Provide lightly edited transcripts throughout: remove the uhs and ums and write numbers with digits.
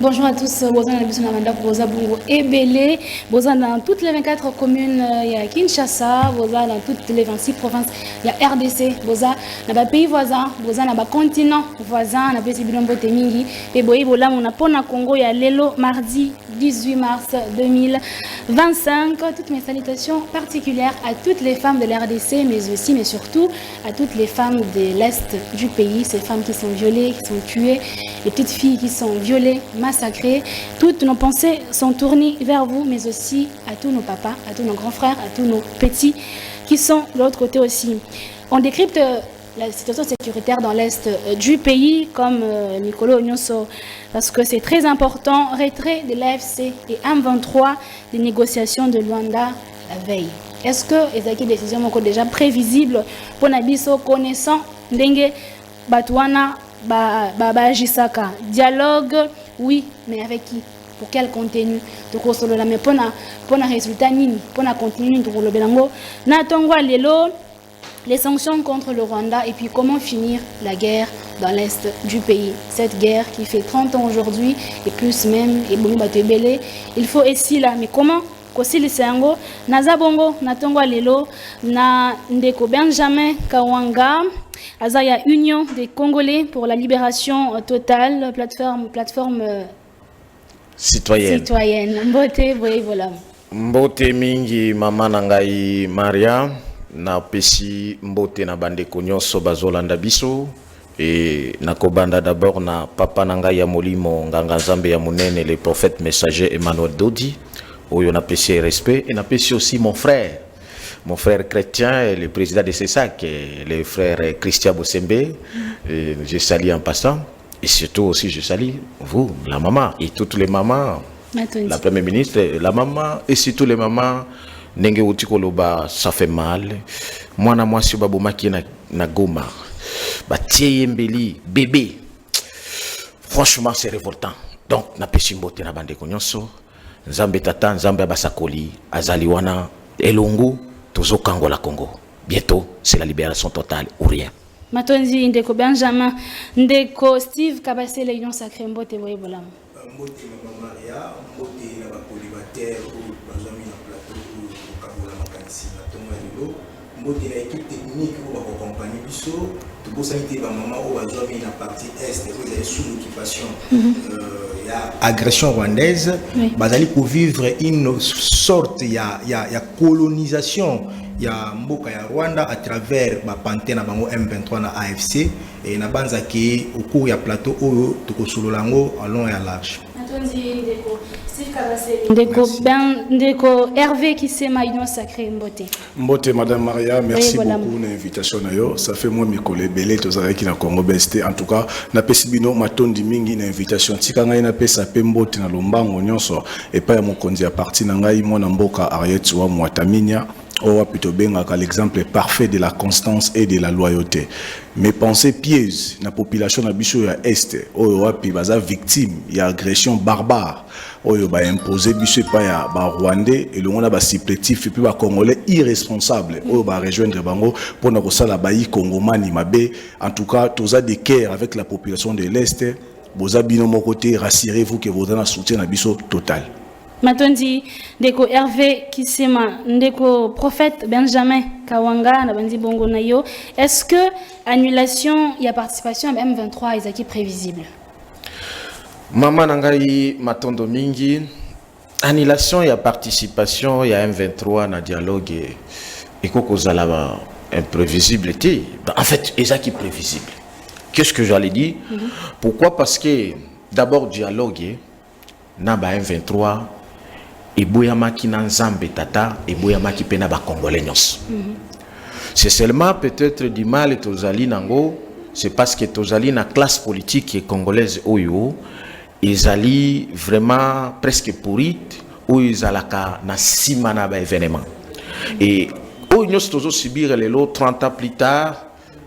Bonjour à tous, Bozan Abisson Amanda, Boza Bungo et Belé, Bozan dans toutes les 24 communes, il y a Kinshasa, Boza dans toutes les 26 provinces, il y a RDC, Boza dans les pays voisins, Boza dans les continents voisins, dans les pays Bilombo Temingi, et Boyi Bola, on a Pona Congo, il y a Lelo, mardi 18 mars 2025. Toutes mes salutations particulières à toutes les femmes de l'RDC, mais aussi, mais surtout, à toutes les femmes de l'Est du pays, ces femmes qui sont violées, qui sont tuées, les petites filles qui sont violées, massacrées. Toutes nos pensées sont tournées vers vous, mais aussi à tous nos papas, à tous nos grands frères, à tous nos petits qui sont de l'autre côté aussi. On décrypte la situation sécuritaire dans l'Est du pays, comme Nicolas Onyonso, parce que c'est très important. Retrait de l'AFC et M23 des négociations de Luanda la veille. Est-ce que les décisions sont déjà prévisibles pour Nabiso connaissant Ndenge Batouana Jisaka? Dialogue, oui, mais avec qui? Pour quel contenu? Donc, mais pour un résultat, pour un contenu, les sanctions contre le Rwanda et puis comment finir la guerre dans l'Est du pays. Cette guerre qui fait 30 ans aujourd'hui et plus même, et il faut ici là, mais comment? Kosili Sengo, Nazabongo, Natongwa Lelo, na Ndeko Benjamin Kawanga, Azaya Union des Congolais pour la libération totale, plateforme citoyenne. Mbote, voilà. Mbote mingi mama nangai Maria, na pesi mbote na bande konyoso bazolanda biso, et nakobanda d'abord na papa nangai ya molimo nganga nzambe ya munene, le prophète messager Emmanuel Dodi. Où on apprécie respect, et on apprécie aussi mon frère chrétien, le président de CESAC, le frère Christian Bossembe. Je salue en passant, et surtout aussi je salue vous, la maman, et toutes les mamans, la première ministre, la maman, et surtout les mamans. Nenge Utikoloba, ça fait mal. Moi, na moi, si baboma qui na goma, batie mbeli, bébé. Franchement, c'est révoltant. Donc, na pesi mbote na bande konyonso. Nzambe tata, Nzambe abasakoli, azaliwana, elongo, tozo kangola Congo. Bientôt, c'est la libération totale ou rien. Matonzi, Ndeko Benjamin, Ndeko Steve Kabasele, Union Sacrée, Mbote, Boye Bolam. Mbote, Maman Maria, Mbote, Naba Polybater, Benjamin, na plateau, Kabola Makansi, na Tonga Lilo, Mbote, na équipe technique, ou la compagnie Bisso, tout beau sanité, maman, ou Benjamin, na partie Est, vous avez sous l'occupation. Agression rwandaise, oui. Bazali pour vivre une sorte il y a colonisation il y a mboka ya Rwanda à travers ba pantena bango M23 na AFC et na banza ki au cours ya plateau oyo tokosololango à long et à large. Ndeko Hervé qui s'est Union Sacrée Mbote. Mbote Madame Maria, merci beaucoup pour l'invitation nayo. Ça fait moi mikole belé tozalaki na Congo Best. En tout cas, na pesibino matondi mingi na invitation. Tika ngai na pesa pe Mbote na lombango nyonso et pas ya mokonzi ya parti na ngai mona mboka Ariette wa Mwataminya. Owa plutôt bengaka l'exemple parfait de la constance et de la loyauté. Mes pensées pièges na population na biso ya Est, oyo wapi baza victime ya agression barbare. Oyo ba imposer biso pa ya ba Rwandais et le monde ba supplétif et puis ba Congolais irresponsables. Oyo ba rejoindre bango pour na kosala ba yi Congomani mabe. En tout cas, toza de cœur avec la population de l'Est. Boza bino mon côté, rassurez-vous que vous avez un soutien na biso total. Matondi, Ndeko Hervé Kisema, Ndeko prophète Benjamin Kawanga, Nabandi Bongo Nayo. Est-ce que annulation et participation à M23 est prévisible? Maman Nangai Matondo Mingi, annulation et participation à M23 na dialogue et Kokozala imprévisible. En fait, est prévisible. Qu'est-ce que j'allais dire? Pourquoi? Parce que d'abord dialogue na ba M23 et boyamaki na Nzambe tata et boyamaki pena ba Congolais nyos. C'est seulement peut-être du mal et tozali nango, c'est parce que tozali na classe politique congolaise oyo ezali vraiment presque pourrite ou ezalaka na sima na ba événement. Et oyo nyos tozo subir lelo 30 ans plus tard,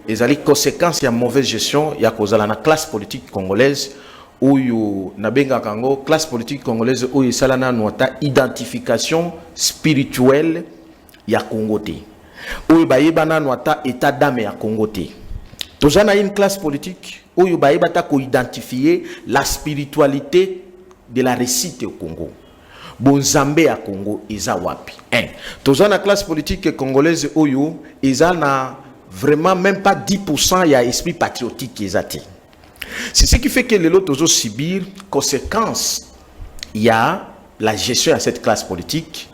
ezali conséquence ya mauvaise gestion ya kozala na classe politique congolaise. Oyo nabenga kango classe politique congolaise oyo salana nota identification spirituelle ya Congo te. Oyo bayebana nota état d'âme ya Congo te. Tozana une classe politique oyo bayebata ko identifier la spiritualité de la réussite au Congo. Bonzambe à Congo, ils ont wapi. Tous la classe politique congolaise, ils ont vraiment même pas 10% il y a esprit patriotique qui est. C'est ce qui fait que les autres subir conséquences. Il y a la gestion de cette classe politique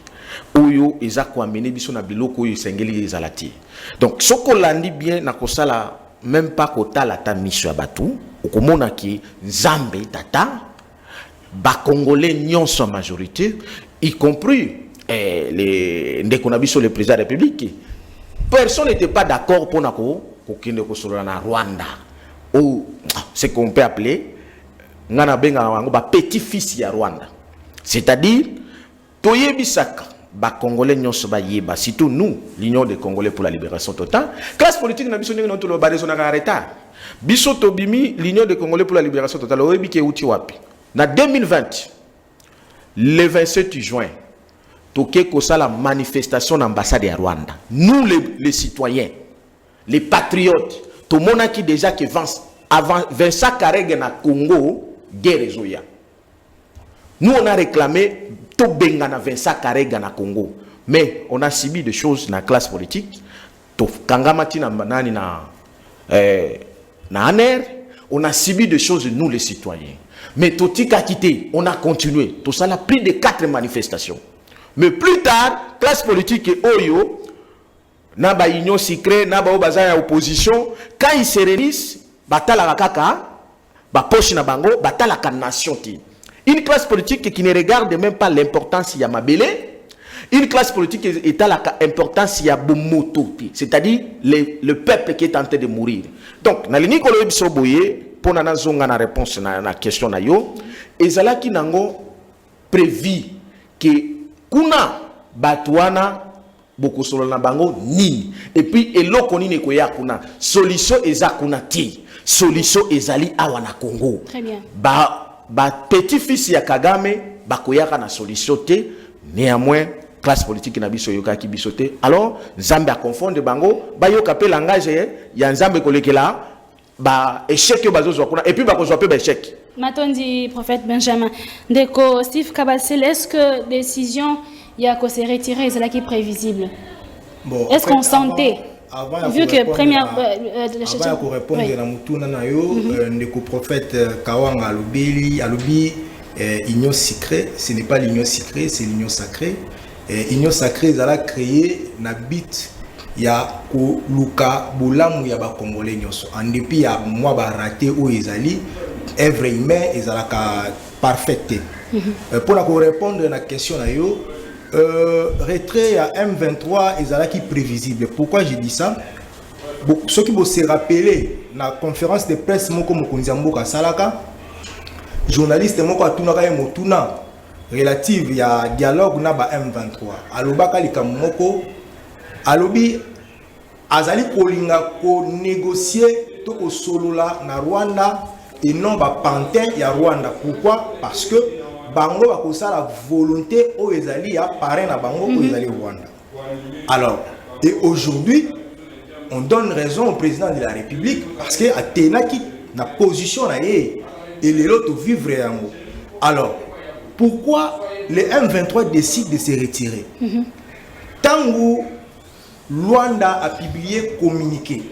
où ils ont amené biso na biloko où ils zalati. Donc ce qu'on l'a dit bien na kosala même pas kota la ta mission abatu okomona ki Nzambe tata ba congolais nyonso en majorité y compris les ndekonabiso le président de la République. Personne n'était pas d'accord pour nako kokende kosolola na Rwanda ou ce qu'on peut appeler ngana benga wango ba petit-fils ya Rwanda. C'est-à-dire toyebisaka ba congolais nyonso ba yeba surtout nous l'Union des Congolais pour la libération totale classe politique na biso ndenge na to lo barezo na arrêta biso tobimi l'Union des Congolais pour la libération totale oyebi ke uti wapi na 2020 le 27 juin toke kosa la manifestation d'ambassade à Rwanda nous les citoyens les patriotes tout le monde qui déjà que avant Vincent Karega na Congo guerre zoya. Nous on a réclamé tout benga na Vincent Karega na Congo, mais on a subi des choses dans la classe politique. To kangamati na nani na aner, on a subi des choses nous les citoyens. Mais totika quitté, on a continué. Tout ça a pris de 4 manifestations. Mais plus tard, classe politique et oyo na ba union secret na ba bazaya opposition quand ils se réunissent batala kaka ba poche na bango batala ka nation ti. Une classe politique qui ne regarde même pas l'importance ya mabele, une classe politique est à l'importance ya bomoto, c'est-à-dire le peuple qui est en train de mourir. Donc na lini ko lo biso boye pour na zonga na réponse na question na yo ezala ki nango prévu que kuna batwana boko solo na bango nini et puis eloko nini ko ya kuna solution eza kuna ti solution ezali awa na Congo. Très bien. Ba petit-fils ya Kagame bakoyaka na solution te néanmoins classe politique na biso yoka ki biso te alors Nzambe a confondre bango ba yoka pe langage ya Nzambe kolekela ba échec bazo kuna et puis bakozwa pe ba échec. Matondi prophète Benjamin Ndeko Steve Kabasele, est-ce que décision ya ko se retirer c'est là qui est prévisible? Bon, est-ce qu'on sentait vu que première avant pour répondre na mutuna na yo ndeko prophète Kawanga alobi union secrète, ce n'est pas l'union secrète, c'est l'union sacrée. Union sacrée ezala créé na bit ya ko luka bolamu ya ba congolais nyonso en dépit ya moi ba raté o ezali œuvre humaine ezala ka parfaite. Pour la répondre na question na yo retrait à M23 ezala qui prévisible. Pourquoi je dis ça? Ceux qui vont se rappeler la conférence de presse moko mokonzi mboka salaka journaliste moko atunaka ye motuna relative ya dialogue na ba M23 alobaka likambo moko alobi azali kolinga ko négocier to ko solola na Rwanda et non ba pantin ya Rwanda. Pourquoi? Parce que bango ba kosa la volonté au ezali ya parrain na bango au ezali Rwanda. Alors et aujourd'hui on donne raison au président de la République parce que atenaki na position na ye et les autres vivre yango. Alors pourquoi les M23 décident de se retirer? Tango Rwanda a publié communiqué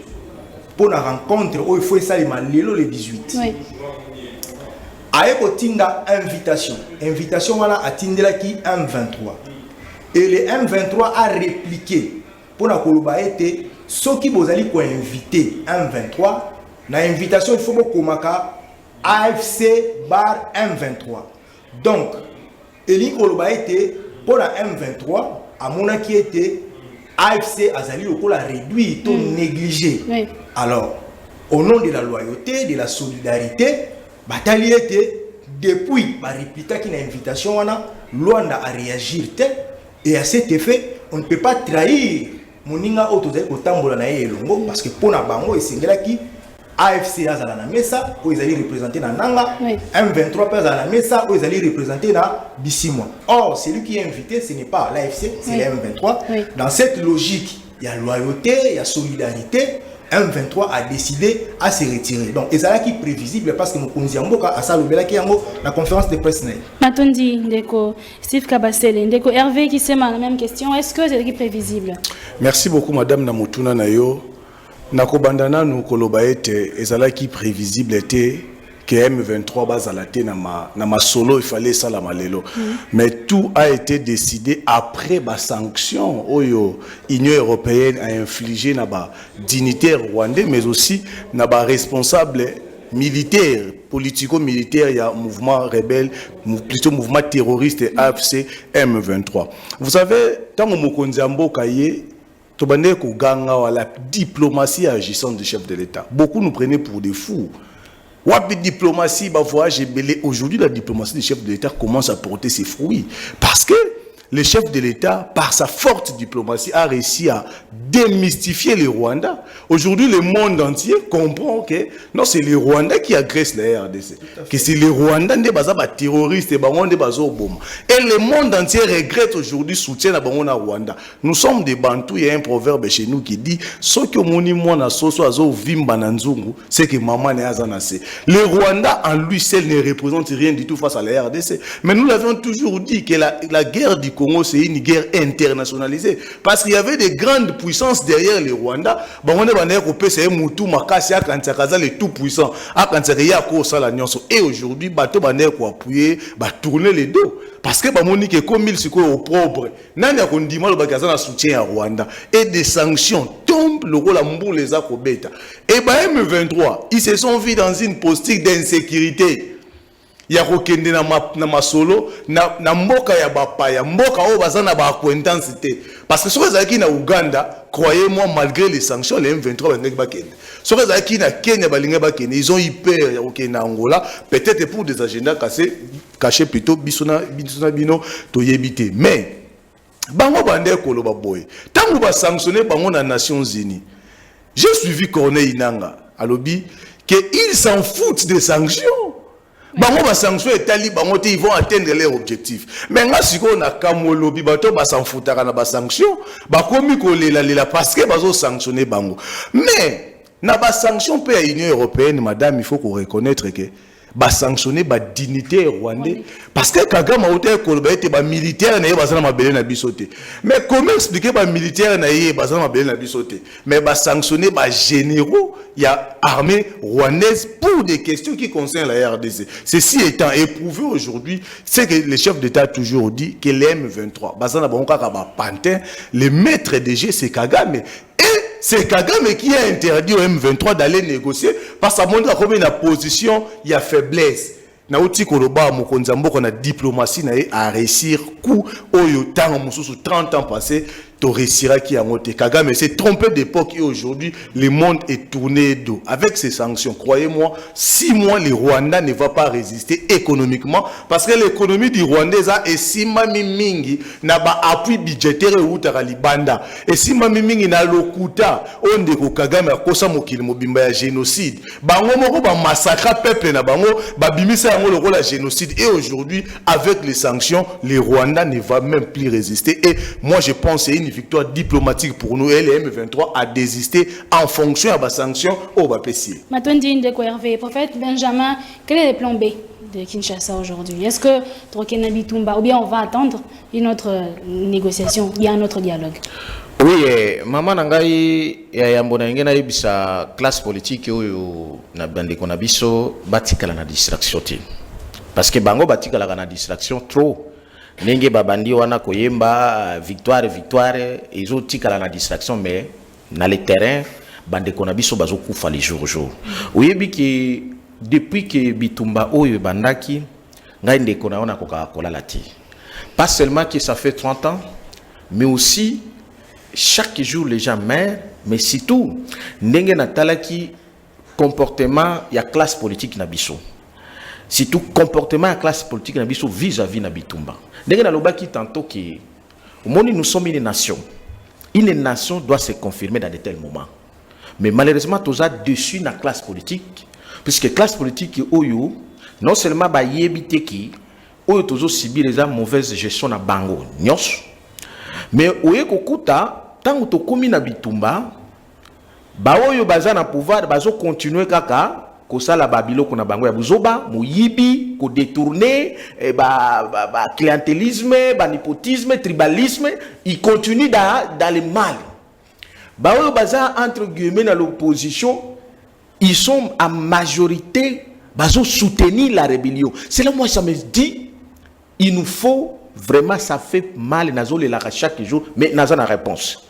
pour la rencontre où il faut essayer le 18. Oui. Aeko tinda invitation wana atindela ki M23 et le M23 a répliqué pour la koloba été ceux qui bozali ko invité M23 na invitation il faut komaka AFC bar M23 donc eli koloba été pour la M23 à mona qui était AFC azali lokola réduit to négligé. Oui. Alors au nom de la loyauté, de la solidarité, Batali était depuis ma réplique qui n'a invitation Luanda a réagi et à cet effet on ne peut pas trahir moninga autorisé au tambola na elongo parce que pour na bango et singela qui AFC azala na mesa où ils allaient représenter na nanga M23 pèse à la mesa où ils allaient représenter na Bissimwa. Or celui qui est invité ce n'est pas l'AFC c'est le M23. Dans cette logique il y a loyauté, il y a solidarité. M23 a décidé à se retirer. Donc, et ça qui est prévisible parce que nous connaissons à ça la conférence de presse. Matondi, Ndeko, Steve Kabasele, Ndeko, Hervé qui s'est la même question. Est-ce que c'est prévisible? Merci beaucoup, Madame Namutuna Nayo. Nakobandana nous kolobaete ezalaki prévisible était que M23 bazalate na ma solo il fallait ça la malelo. Mais tout a été décidé après ba sanction oyo Union européenne a infligé na ba dignitaire rwandais mais aussi na ba responsable militaire politico-militaire il y a mouvement rebelle plutôt mouvement terroriste AFC M23. Vous savez tant mokonzi mboka ye tobande ko ganga wala diplomatie agissante du chef de l'État. Beaucoup nous prenaient pour des fous. Wapi diplomatie, bah voyage belé. Aujourd'hui, la diplomatie du chef de l'État commence à porter ses fruits. Parce que le chef de l'État, par sa forte diplomatie, a réussi à démystifier le Rwanda. Aujourd'hui, le monde entier comprend que non, c'est les Rwandais qui agressent la RDC. Que c'est les Rwandais qui sont des terroristes et le monde entier regrette aujourd'hui soutien à Rwanda. Nous sommes des Bantous, il y a un proverbe chez nous qui dit ce que c'est que maman n'est pas assez. Le Rwanda en lui seul ne représente rien du tout face à la RDC. Mais nous l'avons toujours dit que la guerre du Congo, c'est une guerre internationalisée. Parce qu'il y avait des grandes puissances derrière le Rwanda. Le tout puissant. Et aujourd'hui, tourner les dos. Parce que comme il se au propre, soutien à Rwanda. Et des sanctions tombent, le rôle à les akobeta. Et M23, ils se sont vus dans une posture d'insécurité. Il y a kokende na masolo na mboka ya bapaya mboka o bazana ba acquaintance parce que sur les na Uganda croyez-moi malgré les sanctions les M23 ba bakende sur les na Kenya balinga bakende ils ont eu peur ya kokende Angola peut-être pour des agendas cachés plutôt bisona bino to yebité mais bango bande koloba boy tango ba sanctionner bango na Nations Unies j'ai suivi Corneille Inanga alobi que ils s'en foutent des sanctions. Bango ba sanction etali bango te ils vont atteindre leur objectif. Mais nga siko na kamolobi bato ba s'en foutaka na ba sanction ba komi ko lela parce que bazo sanctionner bango. Mais na ba sanction pe à Union européenne madame il faut qu'on reconnaître que ba sanctionner ba dignité rwandais parce que Kagame a koloba ete ba militaire na ye bazana mabele na bisote. Mais comment expliquer ba militaire na ye bazana mabele na bisote? Mais ba sanctionner ba généraux il y a armée rwandaise pour des questions qui concernent la RDC. Ceci étant éprouvé aujourd'hui, c'est que le chef d'État a toujours dit que les M23, bazana bango ka ba pantin, le maître des jeux c'est Kagame. Et c'est Kagame qui a interdit au M23 d'aller négocier parce que ça montre combien la position il y a faiblesse. Na uti koloba mokonzi mboka na diplomatie na a réussir coup oyo tango mususu 30 ans passé to réussira qui a monté Kagame s'est trompé d'époque et aujourd'hui le monde est tourné dos avec ces sanctions. Croyez-moi 6 mois le Rwanda ne va pas résister économiquement parce que l'économie du Rwanda est si mingi na ba appui budgétaire ou libanda et si mingi na lokuta onde ko Kagame akosa mokili mobimba ya génocide bango moko ba massacre peuple na bango ba bimisa yango le rôle à génocide et aujourd'hui avec les sanctions le Rwanda ne va même plus résister et moi je pense c'est une victoire diplomatique pour nous et le M23 a désisté en fonction de la sanction au BAPC. Matondi Ndeko Hervé, prophète Benjamin, quel est le plan B de Kinshasa aujourd'hui? Est-ce que Trokena Bitumba ou bien on va attendre une autre négociation, il y a un autre dialogue? Oui, maman nangai ya yambona ngena yebisa classe politique oyo na bande kona biso batikala na distraction ti. Parce que bango batikala na distraction trop. Nenge babandi wana koyemba victoire ils ont tikala na distraction mais na le terrain bande kona biso bazo kufa les jours. Oyebi que depuis que Bitumba oyo bandaki ngai ndeko na ona koka kola lati. Pas seulement que ça fait 30 ans mais aussi chaque jour les gens meurent mais surtout ndenge na talaki comportement ya classe politique na biso. Surtout comportement à classe politique na biso vis-à-vis na Bitumba. Ndenge na lobaki tantôt que au monde nous sommes une nation. Une nation doit se confirmer dans de tels moments. Mais malheureusement tous a dessus na classe politique puisque classe politique oyo non seulement ba yebite ki oyo tozo subir les mauvaise gestion na bango nyos mais oye kokuta tango to komi na Bitumba baoyo baza na pouvoir bazo continuer kaka kosala babilo kuna bango ya buzoba moyibi ko détourner clientélisme, népotisme, tribalisme, ils continuent dans le mal. Baoyo baza entre guillemets dans l'opposition, ils sont en majorité bazo soutenir la rébellion. C'est là moi ça me dit il nous faut vraiment, ça fait mal nazo le chaque jour, mais nazo na réponse.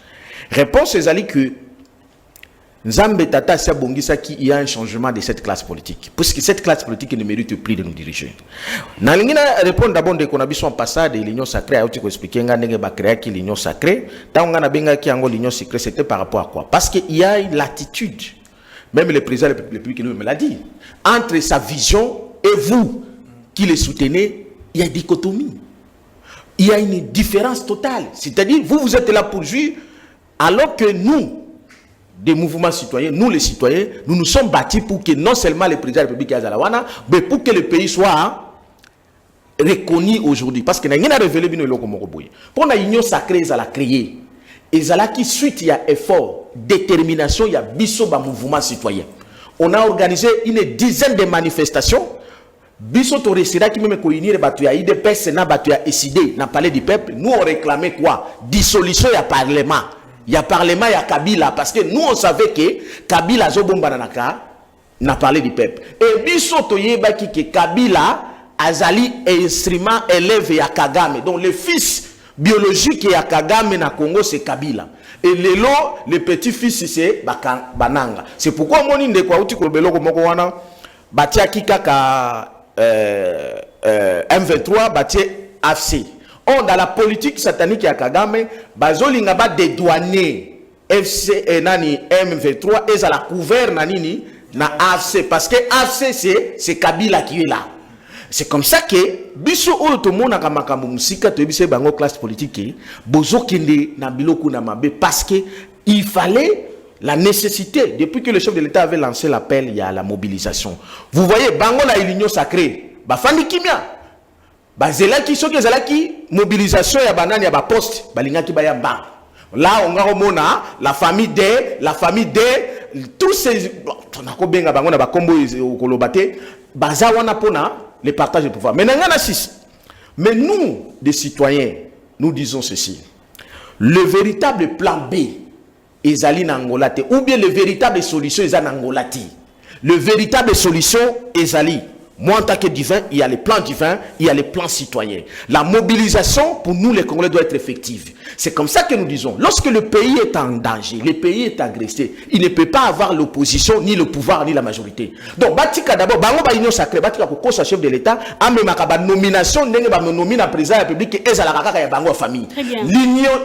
Réponse c'est que Nzambe Tata Sabongisa qui il y a un changement de cette classe politique. Parce que cette classe politique ne mérite plus de nous diriger. Nalingina répondre d'abord de qu'on a besoin passer de l'union sacrée. A outil expliquer nga nenge ba créer qui l'union sacrée. Tant on a benga qui ango l'union sacrée, c'était par rapport à quoi? Parce qu'il y a une latitude. Même le président de la République nous me l'a dit. Entre sa vision et vous qui le soutenez, il y a une dichotomie. Il y a une différence totale. C'est-à-dire, vous êtes là pour jouir, alors que nous, des mouvements citoyens, nous les citoyens, nous nous sommes battus pour que non seulement le président de la République Azalawana, mais pour que le pays soit reconnu aujourd'hui. Parce que nous avons révélé pour la union sacrée, ils ont créé. Ils ont qui suite, il y a effort, détermination, il y a biso mouvement citoyen. On a organisé une dizaine de manifestations. Biso to resira qui même koinir batu ya IDPS na batu ya SID na palais du peuple. Nous on réclamait quoi? Dissolution ya parlement. Il y a parlement, il y a Kabila, parce que nous on savait que Kabila zobomba na parlé du peuple. Et biso to yeba ki que Kabila azali instrument élève ya Kagame. Donc le fils biologique ya Kagame na Congo c'est Kabila. Et le petit-fils c'est Bananga. C'est pourquoi mon inde kwa uti kolobelo ko moko wana batia kikaka M23 batia AFC. Or, dans la politique satanique ya Kagame, bazolinga ba dédouaner FC nani M23 et ça la couvert nani na AFC parce que AFC c'est Kabila qui est là. C'est comme ça que biso oyo to mona ka makambo musika to bise bango classe politique bozo kende na biloko na mabe parce que il fallait la nécessité depuis que le chef de l'État avait lancé l'appel il y a la mobilisation. Vous voyez bango la l'union sacrée ba fandi kimia bazelaki soki ezalaki mobilisation ya banani ya ba poste balingaki ba ya ba là on va remonter la famille D tous ces on a kobenga bango na ba kombo kolobate baza wana pona le partage de pouvoir. Mais mais nous des citoyens nous disons ceci, le véritable plan B ezali na Angolate ou bien le véritable solution ezali na Angolate, le véritable solution ezali. Moi, en tant que divin, il y a les plans divins, il y a les plans citoyens. La mobilisation, pour nous, les Congolais, doit être effective. C'est comme ça que nous disons. Lorsque le pays est en danger, le pays est agressé, il ne peut pas avoir l'opposition, ni le pouvoir, ni la majorité. Donc, Batika d'abord, Bango ba union sacrée, Batika ko kosa chef de l'État, amemaka ba nomination, ndenge ba nomina président de la République, et ezala kaka ya bango famille.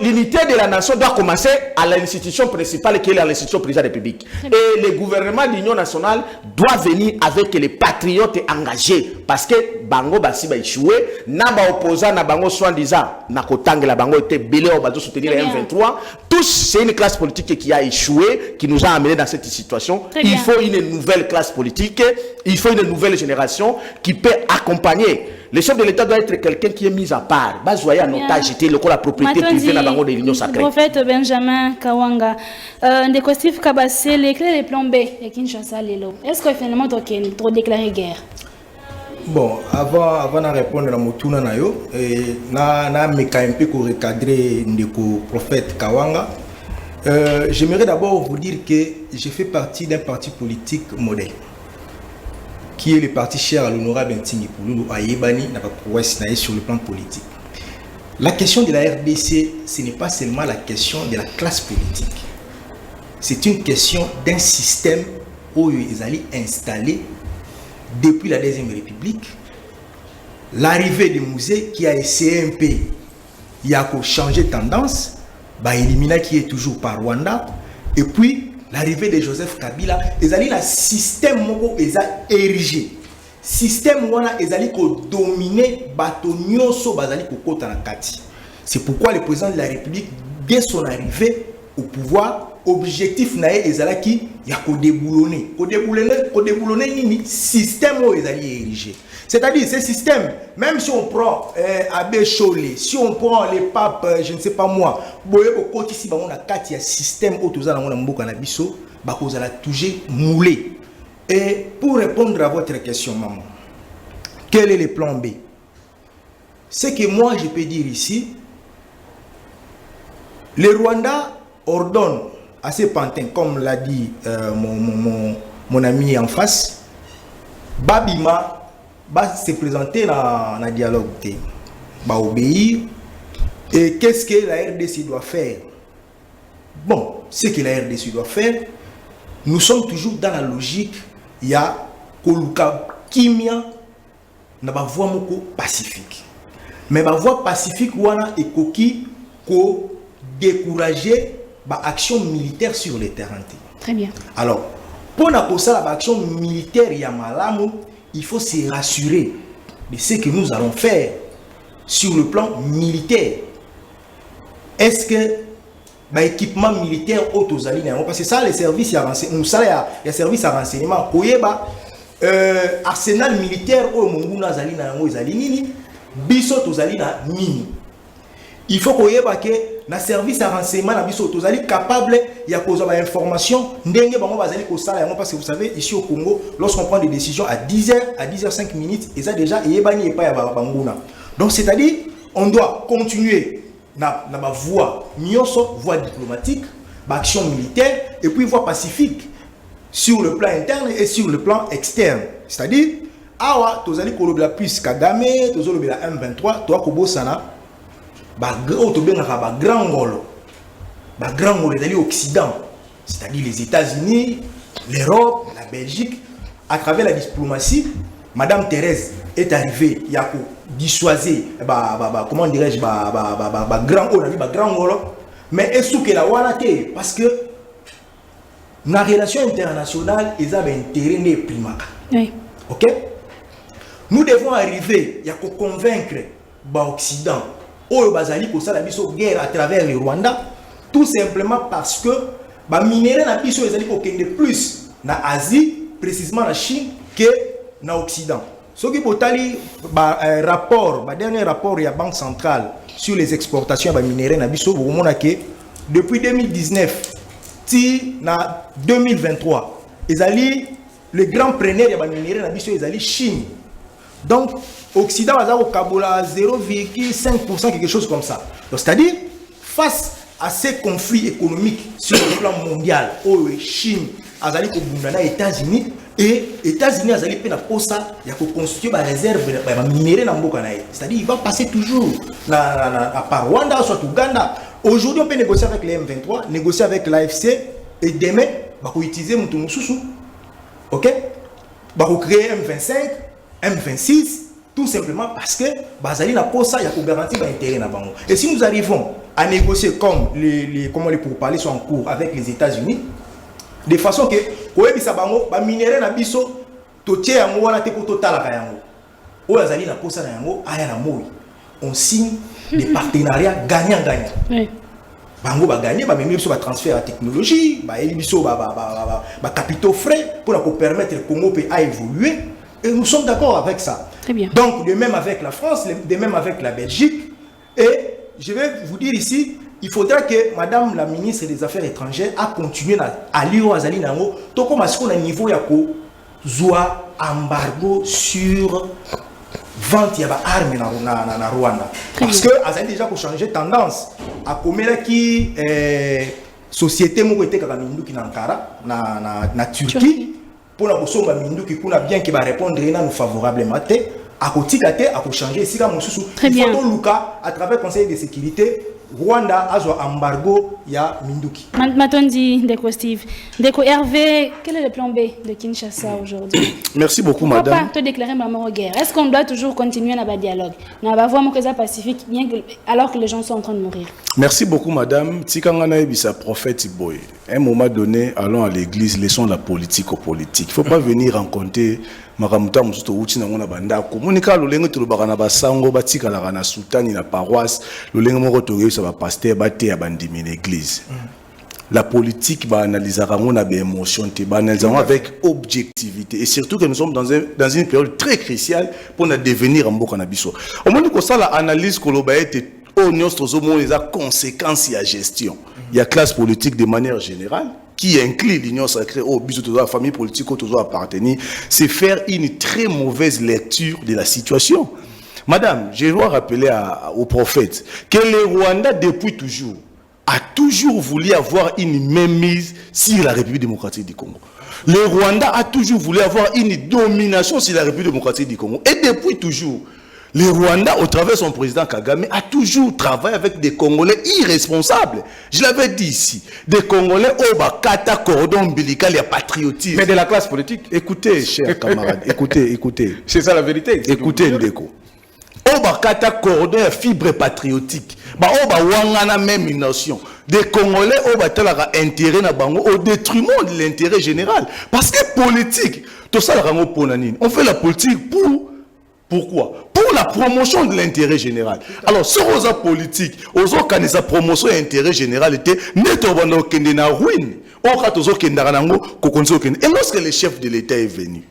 L'unité de la nation doit commencer à l'institution principale qui est l'institution président de la République. Et le gouvernement de l'Union nationale doit venir avec les patriotes engagés parce que bango basi ba échoué na ba opposant na bango soi-disant na kotanga la bango était belé au bazo soutenir les M23. Tous c'est une classe politique qui a échoué, qui nous a amené dans cette situation. Il faut une nouvelle classe politique, il faut une nouvelle génération qui peut accompagner. Le chef de l'État doit être quelqu'un qui est mis à part. Bazoya notage était le la propriété privée dans bango de l'Union sacrée. Prophète Benjamin Kawanga de Kostif Kabase les clés les plans B et Kinshasa lelo. Est-ce que finalement trop déclaré guerre? Bon, avant de répondre à Motuna Nayo, na meka un peu pour recadrer le prophète Kawanga. J'aimerais d'abord vous dire que je fais partie d'un parti politique modèle, qui est le parti cher à l'honorable Ntingi Pouloulou à Yébani, sur le plan politique. La question de la RDC, ce n'est pas seulement la question de la classe politique. C'est une question d'un système où ils allaient installer depuis la Deuxième République, l'arrivée de Mouzé qui a essayé un peu, il a changé de tendance, Elimina qui est toujours par Rwanda, et puis l'arrivée de Joseph Kabila, ils allaient le système ils ont érigé. Système ils allaient dominer Batonyoso, bazali kokota na kati. C'est pourquoi le président de la République, dès son arrivée au pouvoir, objectif nae ezalaki ya ko déboulonner nini système où ezali érigé. C'est-à-dire ce système, même si on prend Abbé Cholé, si on prend les papes, je ne sais pas moi, boye ko koti si ba on a kati ya système où tozala na mboka na biso, bakozala toujours moulé. Et pour répondre à votre question, maman, quel est le plan B? Ce que moi je peux dire ici, le Rwanda ordonne à ces pantins, comme l'a dit mon ami en face, Babima va se présenter dans le dialogue, va obéir. Et qu'est-ce que la RDC doit faire? Bon, ce que la RDC doit faire, nous sommes toujours dans la logique, il y a Koluka Kimia, na ba voie moko pacifique. Mais la voie pacifique, wana et koki ko décourager l'action militaire sur le terrain. Très bien. Alors, pour l'action militaire Yamalamu, il faut se rassurer de ce que nous allons faire sur le plan militaire. Est-ce que l'équipement militaire autosali, parce que ça, les services, il y a service à renseignement, arsenal militaire au Monguna Zali na Zali biso tozali na nini. Il faut que na service à renseignement na biso tozali capable ya kozwa ba information ndenge bango bazali ko sala yango, parce que vous savez ici au Congo, lorsqu'on prend des décisions à 10h à 10h05 et ça déjà yebani epa ya banguna. Donc c'est-à-dire on doit continuer na ma voie nyoso, voie diplomatique, action militaire et puis voie pacifique sur le plan interne et sur le plan externe. C'est-à-dire awa tozali kolobela plus Kagame, tozali kolobela M23, toi kobosana grand ngolo ezali Occident, c'est-à-dire les États-Unis, l'Europe, la Belgique. À travers la diplomatie, Madame Thérèse est arrivée, il y a dissuader comment dirais-je grand ngolo, mais est-ce que la wanate parce que la relation internationale ils ont intérêt ne primaka. Oui. OK? Nous devons arriver à convaincre l'Occident au bazali pour ça la biso guerre à travers le Rwanda, tout simplement parce que ba minéraux na biso ezali ko kende plus na Asie, précisément la Chine, que na Occident. Ce qui botali dernier rapport ya Banque centrale sur les exportations ba minéraux na biso vous mona que depuis 2019 ti na 2023 ezali le grand preneur ya ba minéraux na biso ezali Chine. Donc, Occident va avoir 0,5%, quelque chose comme ça. Donc, c'est-à-dire, face à ces conflits économiques sur le plan mondial, où Chine, les États-Unis, et les États-Unis, ils ont constitué des réserves minérales dans le monde. C'est-à-dire, il va passer toujours à Rwanda, soit Ouganda. Aujourd'hui, on peut négocier avec les M23, négocier avec l'AFC, et demain, on va utiliser Moutoumoussoussou. OK? On va créer M25. M26, tout simplement parce que Bazali n'a pas ça, il y a pour garantir l'intérêt. Et si nous arrivons à négocier comme les pourparlers sont en cours avec les États-Unis, de façon que minéraux na biso totie yango wana te ko totala ka yango. O Bazali n'a pas ça na yango aya na moi. On signe des partenariats gagnant-gagnant. Oui. Bango ba gagner ba même biso ba transfert à technologie, ba biso ba capitaux frais pour permettre le Congo à évoluer. Et nous sommes d'accord avec ça. Très bien. Donc, de même avec la France, de même avec la Belgique. Et je vais vous dire ici, il faudra que Madame la ministre des Affaires étrangères a continué à lire Azali Nango, tout comme à ce qu'on a niveau yako zoa embargo sur vente de armes na Rwanda. Parce que Azali déjà pour changer tendance à commettre qui société moko était kaka minduki na Ankara na Turquie. Pour la ressource minduki kuna bien qui va répondre nous favorablement à côté à changer ici comme sous très bien Luka à travers le Conseil de sécurité Rwanda a un embargo ya minduki. Matondi Ndeko Steve, Ndeko Hervé, quel est le plan B de Kinshasa aujourd'hui? Merci beaucoup Pourquoi madame. Pourquoi pas te déclarer ma mort en guerre? Est-ce qu'on doit toujours continuer dans le dialogue? On va voir mon cas pacifique alors que les gens sont en train de mourir. Merci beaucoup madame. Tikangana ebisa prophète boy. À un moment donné, allons à l'église, laissons la politique aux politiques. Il ne faut pas venir rencontrer Maramuta Moussouto Outi na banda ko. Monika lolenge to lobaka na basango batika la na sultani na paroisse, lolenge moko to yesa ba pasteur baté ya bandimi l'église. La politique va analyser na be émotion te ba analyser avec objectivité et surtout que nous sommes dans une période très cruciale pour devenir mboka na biso. Au moins ko ça la analyse ko loba ete au nyos tozo mo les conséquences ya gestion. Il y a classe politique de manière générale qui inclut l'union sacrée au bisou de la famille politique où tu dois appartenir, c'est faire une très mauvaise lecture de la situation. Madame, je dois rappeler au prophète que le Rwanda, depuis toujours, a toujours voulu avoir une mainmise sur la République démocratique du Congo. Le Rwanda a toujours voulu avoir une domination sur la République démocratique du Congo. Et depuis toujours, le Rwanda, au travers de son président Kagame, a toujours travaillé avec des Congolais irresponsables. Je l'avais dit ici. Des Congolais au Bakata, cordon ombilical et patriotisme. Mais de la classe politique. Écoutez, chers camarades, écoutez. C'est ça la vérité. Écoutez, Ndeko. Au Bakata, cordon et fibre patriotique. Au Bawangana, même une nation. Des Congolais au Batalaka, intérêt na bango, au détriment de l'intérêt général. Parce que politique, tout ça, on fait la politique pourquoi? Pour la promotion de l'intérêt général. Alors, si on a politique, on a sa promotion de l'intérêt général, et lorsque le chef de l'État est venu,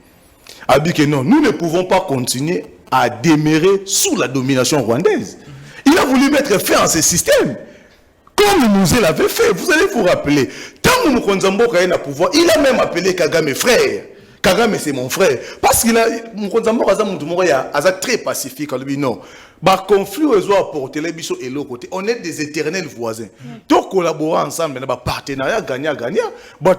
a dit que non, nous ne pouvons pas continuer à demeurer sous la domination rwandaise. Il a voulu mettre fin à ce système. Comme nous l'avait fait, vous allez vous rappeler, tant que Mkonzambo a eu le pouvoir, il a même appelé Kagame frère. Kagame c'est mon frère. Parce qu'il a très pacifique. Non. Conflit et l'autre côté. On est des éternels voisins. Donc collaborer ensemble, partenariat gagnant-gagnant. Mais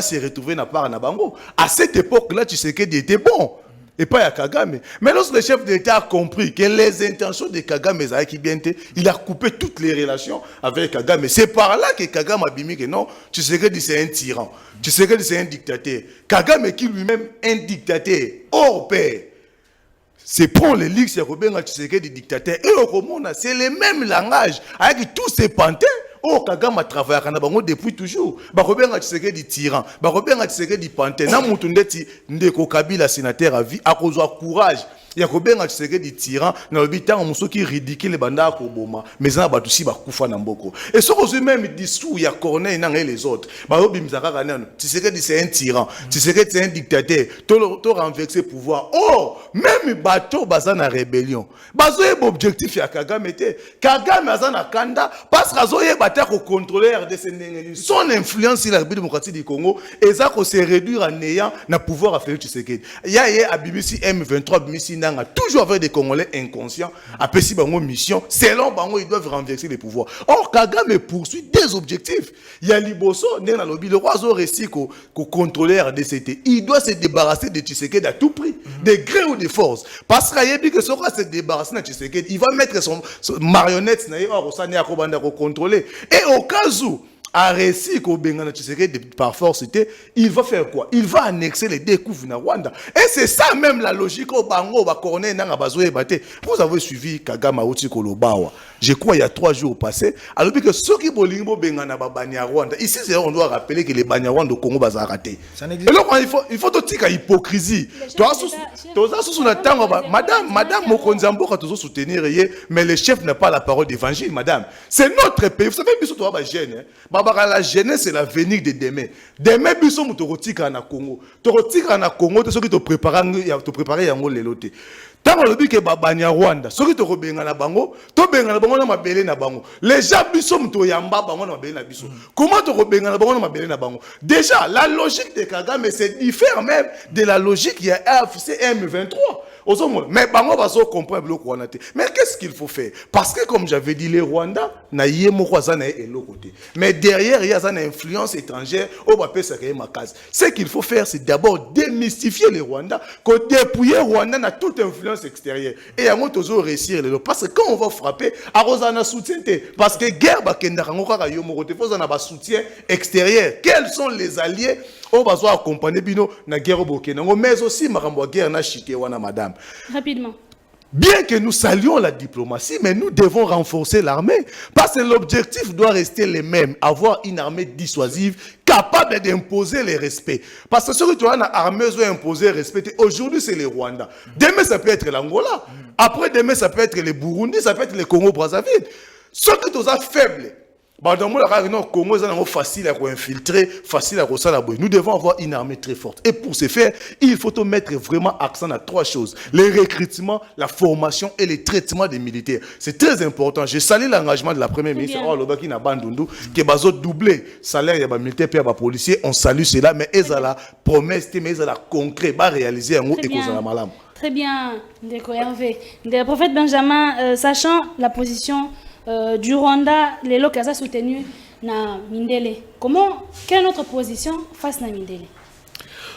se retrouver na part na bango. À cette époque-là, tu sais qu'il était bon. Et pas à Kagame. Mais lorsque le chef d'État a compris que les intentions de Kagame, il a coupé toutes les relations avec Kagame. C'est par là que Kagame a dit que non, tu sais que c'est un tyran. Tu sais que c'est un dictateur. Kagame qui lui-même un dictateur hors pair. C'est prendre les ligues, c'est Robert, tu sais que des dictateurs. Et au Romana, c'est le même langage. Avec tous ces pantins. Oh, Kagame a travaillé depuis toujours. Robert Tshisekedi dit tyran. Robert Tshisekedi dit pantin. Na mutundeti ndeko Kabila sénateur à vie à cause du courage. Il y a Robert Tshisekedi dit tyran. Na l'habitant on qui ridicule les banda ko boma. Mais ça ba tusi ba kufa na mboko. Et ce que même discours il y a Corneille et les autres. Barobi mzaka kana. Tshisekedi c'est un tyran. Tshisekedi c'est un dictateur. To renverser pouvoir. Oh, même bateau bazana rébellion. Bazo yé objectif ya Kagame était. Kagame azana kanda parce que yé pour contrôler RDC. Son influence sur la République démocratique du Congo et ça se réduire en ayant le pouvoir à faire Tshisekedi. Il y a à BBC M23 BBC Nanga toujours avec des Congolais inconscients à Pessi Bango mission selon Bango ils doivent renverser les pouvoirs. Or Kagame poursuit des objectifs. Il y a Liboso Nena lobby le roi zo réussi ko contrôler RDC. Il doit se débarrasser de Tshisekedi à tout prix, de gré ou de force. Parce qu'il y a dit que ce roi se débarrasser de Tshisekedi, il va mettre son marionnette pour contrôler. Et au cas où, à récit qu'au Bengana Tshisekedi par force, il va faire quoi? Il va annexer les deux coups na Rwanda. Et c'est ça même la logique au Bango, au Corneille, vous avez suivi Kagame Oti Kolobawa. Je crois il y a 3 jours passés. Alors que ceux qui bolingo Bengana Banya Rwanda, ici on doit rappeler que les Banya Rwanda au Congo va rater. Et donc il faut tout dire hypocrisie. Madame Mokonzambo quand tu soutenir mais le chef n'a pas la parole d'évangile, madame. C'est notre pays. Vous savez biso to ba jeune. La jeunesse c'est l'avenir de demain. Demain biso mu to kotika na Congo. To kotika na Congo to soki to préparer yango lelote. Tant on dit que Banya Rwanda, ceux qui te rebenga na bango, to benga na bango na mabele na bango. Les gens biso muto yamba bango na mabele na biso. Comment te rebenga na bango na mabele na bango? Déjà, la logique de Kagame c'est diffère même de la logique il y a AFC M23. Mais bango baso comprendre le Rwanda. Mais qu'est-ce qu'il faut faire? Parce que comme j'avais dit les Rwandais na yemo kwazana et l'autre côté. Mais derrière il y a une influence étrangère au bapé ça ma case. Ce qu'il faut faire c'est d'abord démystifier les Rwandais, que dépouiller Rwanda na toute influence extérieure. Et à moi toujours réussir les parce que quand on va frapper à Rosana soutien parce que guerre bakenda ngokaka yo moko te faut na ba soutien extérieur. Quels sont les alliés au besoin accompagner bino na guerre bokena mais aussi makambo guerre na chité wana madame. Rapidement. Bien que nous saluons la diplomatie, mais nous devons renforcer l'armée. Parce que l'objectif doit rester le même. Avoir une armée dissuasive, capable d'imposer le respect. Parce que ceux qui ont une armée doit imposer le respect. Aujourd'hui, c'est les Rwandais. Demain, ça peut être l'Angola. Après, demain, ça peut être les Burundi, ça peut être les Congo-Brazzaville. Ceux qui sont faibles, Congo est facile à infiltrer, facile à ça. Nous devons avoir une armée très forte. Et pour ce faire, il faut mettre vraiment accent à 3 choses. Les recrutements, la formation et le traitement des militaires. C'est très important. Je salue l'engagement de la première ministre, qui n'a pas qui va doubler le salaire des militaires et des policiers. On salue cela, mais ils ont la promesse, mais ils ont la concret, va réaliser un mot et qu'on a malam. Très bien, Ndeko Hervé. Le prophète Benjamin, sachant la position du Rwanda, les locaux soutenu na Mindele. Quelle est notre position face à Mindele?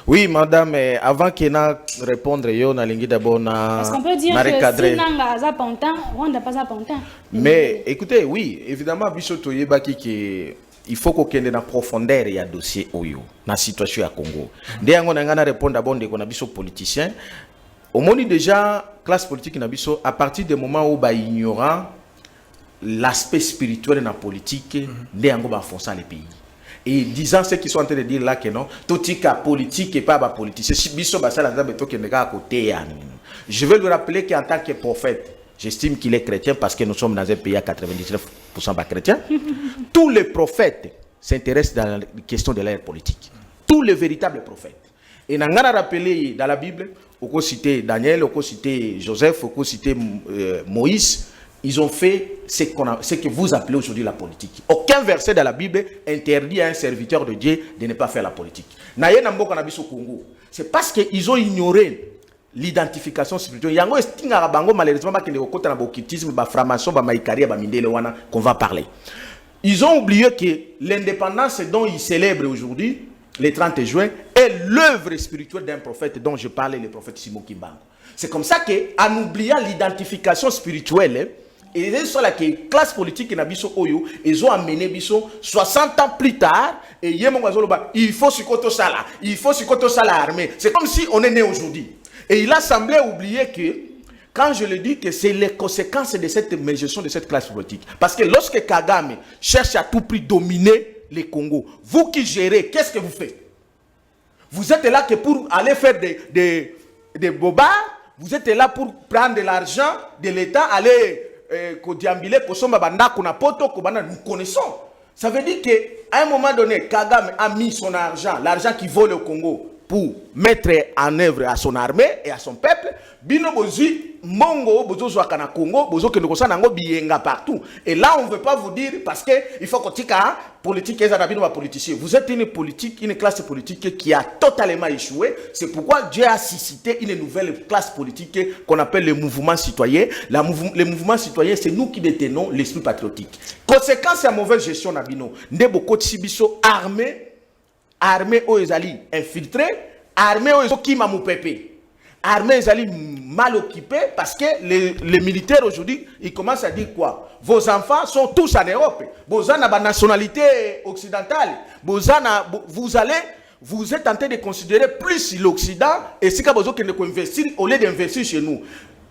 Oui, madame, avant qu'il n'ait répondre, yo na lingi d'abord na. Parce qu'on peut dire que si Nanga a pantin, Rwanda pas pantin. Mais écoutez, oui, évidemment, Bichoto Yebaki qui il faut qu'on ait dans profondeur il y a dossier oyo na situation à Congo. Dès qu'on a répondre d'abord des qu'on a biso politicien. Au moins déjà classe politique na biso à partir du moment où ba ignorant l'aspect spirituel de la politique, les Ango va foncer les pays. Et disant ce qu'ils sont en train de dire là que non, tout cas politique et pas politicien. Je veux lui rappeler qu'en tant que prophète, j'estime qu'il est chrétien parce que nous sommes dans un pays à 99% pas chrétien. Tous les prophètes s'intéressent dans la question de l'ère politique. Tous les véritables prophètes. Et on a rappelé dans la Bible, on peut citer Daniel, on peut citer Joseph, on peut citer Moïse. Ils ont fait ce que vous appelez aujourd'hui la politique. Aucun verset dans la Bible interdit à un serviteur de Dieu de ne pas faire la politique. C'est parce qu'ils ont ignoré l'identification spirituelle. Malheureusement, qu'on va parler. Ils ont oublié que l'indépendance dont ils célèbrent aujourd'hui, le 30 juin, est l'œuvre spirituelle d'un prophète dont je parlais, le prophète Simon Kimbangu. C'est comme ça qu'en oubliant l'identification spirituelle, et c'est ça la classe politique na biso oyo, ils ont amené biso 60 ans plus tard et il faut ce koto sala, il faut ce koto sala armée. C'est comme si on est né aujourd'hui. Et il a semblé oublier que quand je le dis que c'est les conséquences de cette gestion de cette classe politique. Parce que lorsque Kagame cherche à tout prix dominer les Congo, vous qui gérez, qu'est-ce que vous faites? Vous êtes là que pour aller faire des bobards, vous êtes là pour prendre de l'argent de l'État, aller nous connaissons. Ça veut dire qu'à un moment donné, Kagame a mis son argent, l'argent qu'il vole au Congo, pour mettre en œuvre à son armée et à son peuple. Bino bozi mongo bozo zwakana Congo, bozo ke ndoko sana ngo biyenga partout. Et là on veut pas vous dire parce que il faut qu'on tika politique et bino politicien. Vous êtes une politique, une classe politique qui a totalement échoué. C'est pourquoi Dieu a suscité une nouvelle classe politique qu'on appelle le mouvement citoyen. Le mouvement citoyen, c'est nous qui détenons l'esprit patriotique. Conséquence à mauvaise gestion na bino, ndebo kotsibiso armée aux Ezali infiltrés, armée aux qui m'a moupépé, armée Ezali mal occupée parce que les militaires aujourd'hui, ils commencent à dire quoi? Vos enfants sont tous en Europe, vous avez une nationalité occidentale, vous êtes en train de considérer plus l'Occident et si vous avez investir au lieu d'investir chez nous.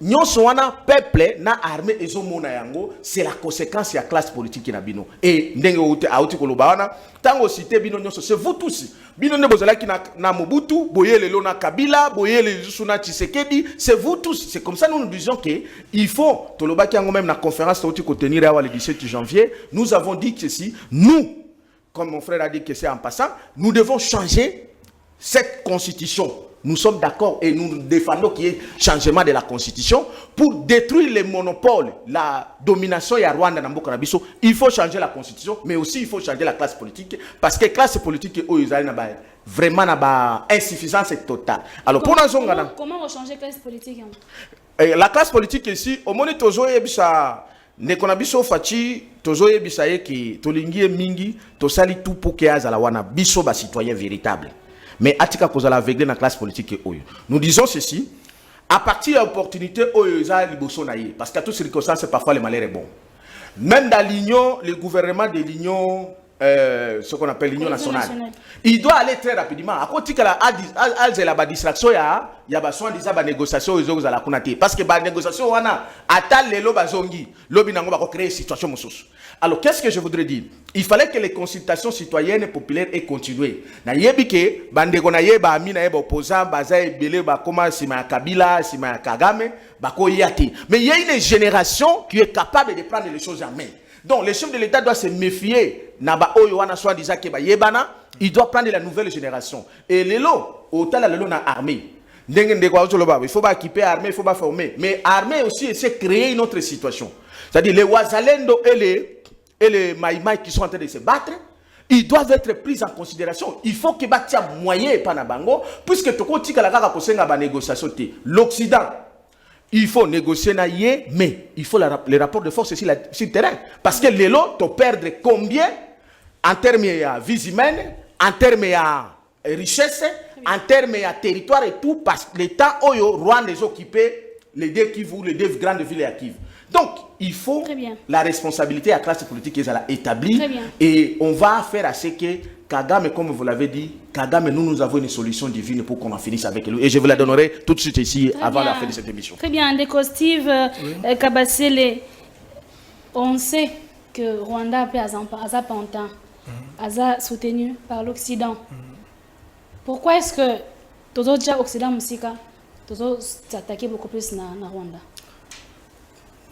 Nous sommes peuple na armée ezomona yango, c'est la conséquence de la classe politique na bino. Et ndenge auti kolobaana tango cité bino nyonso, c'est vous tous. Bino ne bozala ki na Mobutu, boye lelo na Kabila, boye le Suna Tshisekedi, c'est vous tous. C'est comme ça nous disons que il faut tolobaki yango même na conférence auti ko tenir le 17 janvier, nous avons dit que si nous, comme mon frère a dit que c'est en passant, nous devons changer cette constitution. Nous sommes d'accord et nous défendons qu'il y ait changement de la constitution pour détruire les monopoles, la domination et Rwanda dans Mboka Nabiso. Il faut changer la constitution, mais aussi il faut changer la classe politique parce que la classe politique est vraiment insuffisance totale. Alors pour comment changer la classe politique? La classe politique ici, au moment où ndekona biso fachi tozo yebisa ki tolingi mingi tosali tout pour que azala wana biso ba citoyen véritable. Mais atika kozala aveuglé dans la classe politique oyo. Nous disons ceci, à partir de l'opportunité oyo za liboso na ye, parce qu'à toutes circonstances parfois le malheur est bon. Même dans l'union, le gouvernement de l'union ce qu'on appelle l'union nationale. Il doit aller très rapidement. À côté que la distraction ya ba soin disant ba négociation aux ala kunate parce que ba négociation wana atal lelo bazongi lobi nango ba créer situation mosusu. Alors qu'est-ce que je voudrais dire? Il fallait que les consultations citoyennes et populaires aient continué. Na yebi ke bandeko na yeba amina yeba opposant baza ebele ba koma sima ya Kabila, sima ya Kagame, ba ko yati. Mais il y a une génération qui est capable de prendre les choses en main. Donc, le chef de l'État doit se méfier. Naba oyo wana soit déjà keba yebana, il doit prendre la nouvelle génération. Et l'élo, autant la l'élo na armée. Il faut pas équiper l'armée, il faut pas former. Mais l'armée aussi, c'est créer une autre situation. C'est-à-dire les Ouazalendo et les Maïmaï qui sont en train de se battre, ils doivent être pris en considération. Il faut que batia moyen pas na bango, puisque toko tika la kaka kosenga ba négociation. L'Occident, il faut négocier na yé, mais il faut les rapports de force sur le terrain. Parce que les lots te perdre combien en termes de vie humaine, en termes de richesse, en termes de territoire et tout, parce que l'État Oyo, Rwanda les occuper les deux Kivu, les deux grandes villes à Kivu. Donc, il faut la responsabilité à la classe politique qui est établie. Et on va faire à ce que Kagame, comme vous l'avez dit, Kagame, nous avons une solution divine pour qu'on en finisse avec lui. Et je vous la donnerai tout de suite ici, avant la fin de cette émission. Très bien, Ndeko Steve Kabasele, on sait que Rwanda a Azapantan, Aza soutenu par l'Occident. Pourquoi est-ce que tous les autres Occident Moussika, s'attaquer beaucoup plus à Rwanda?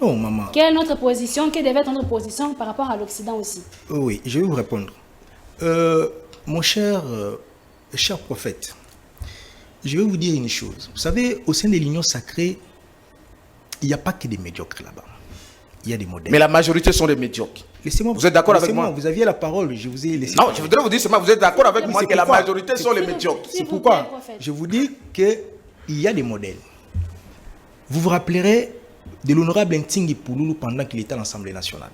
Non, maman. Quelle est notre position? Quelle devait être notre position par rapport à l'Occident aussi? Oui, je vais vous répondre. Mon cher prophète, je vais vous dire une chose. Vous savez, au sein de l'Union sacrée, il n'y a pas que des médiocres là-bas. Il y a des modèles. Mais la majorité sont des médiocres. Vous êtes d'accord avec moi? Vous aviez la parole, je vous ai laissé. Non, je voudrais vous dire seulement, vous êtes d'accord avec moi que la majorité sont les médiocres. C'est pourquoi je vous dis qu'il y a des modèles. Vous vous rappellerez de l'honorable Ntingi Pouloulou pendant qu'il était à l'Assemblée nationale,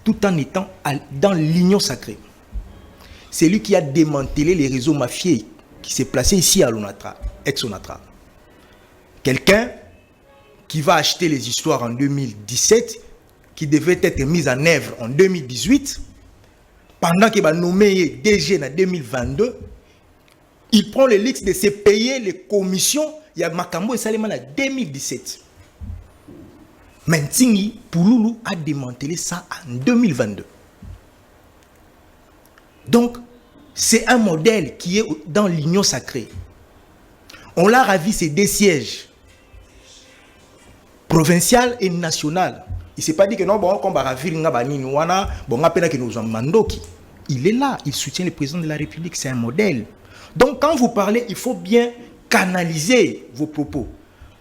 tout en étant dans l'Union sacrée. C'est lui qui a démantelé les réseaux mafieux qui s'est placé ici à l'Onatra, ex-Onatra. Quelqu'un qui va acheter les histoires en 2017, qui devait être mise en œuvre en 2018, pendant qu'il va nommer DG en 2022, il prend le luxe de se payer les commissions. Il y a Makambo et Saleman en 2017. Ntingi Pouloulou a démantelé ça en 2022. Donc, c'est un modèle qui est dans l'Union sacrée. On l'a ravi ces deux sièges, provincial et national. Il ne s'est pas dit que non, bon, comme il est là, il soutient le président de la République, c'est un modèle. Donc, quand vous parlez, il faut bien canaliser vos propos.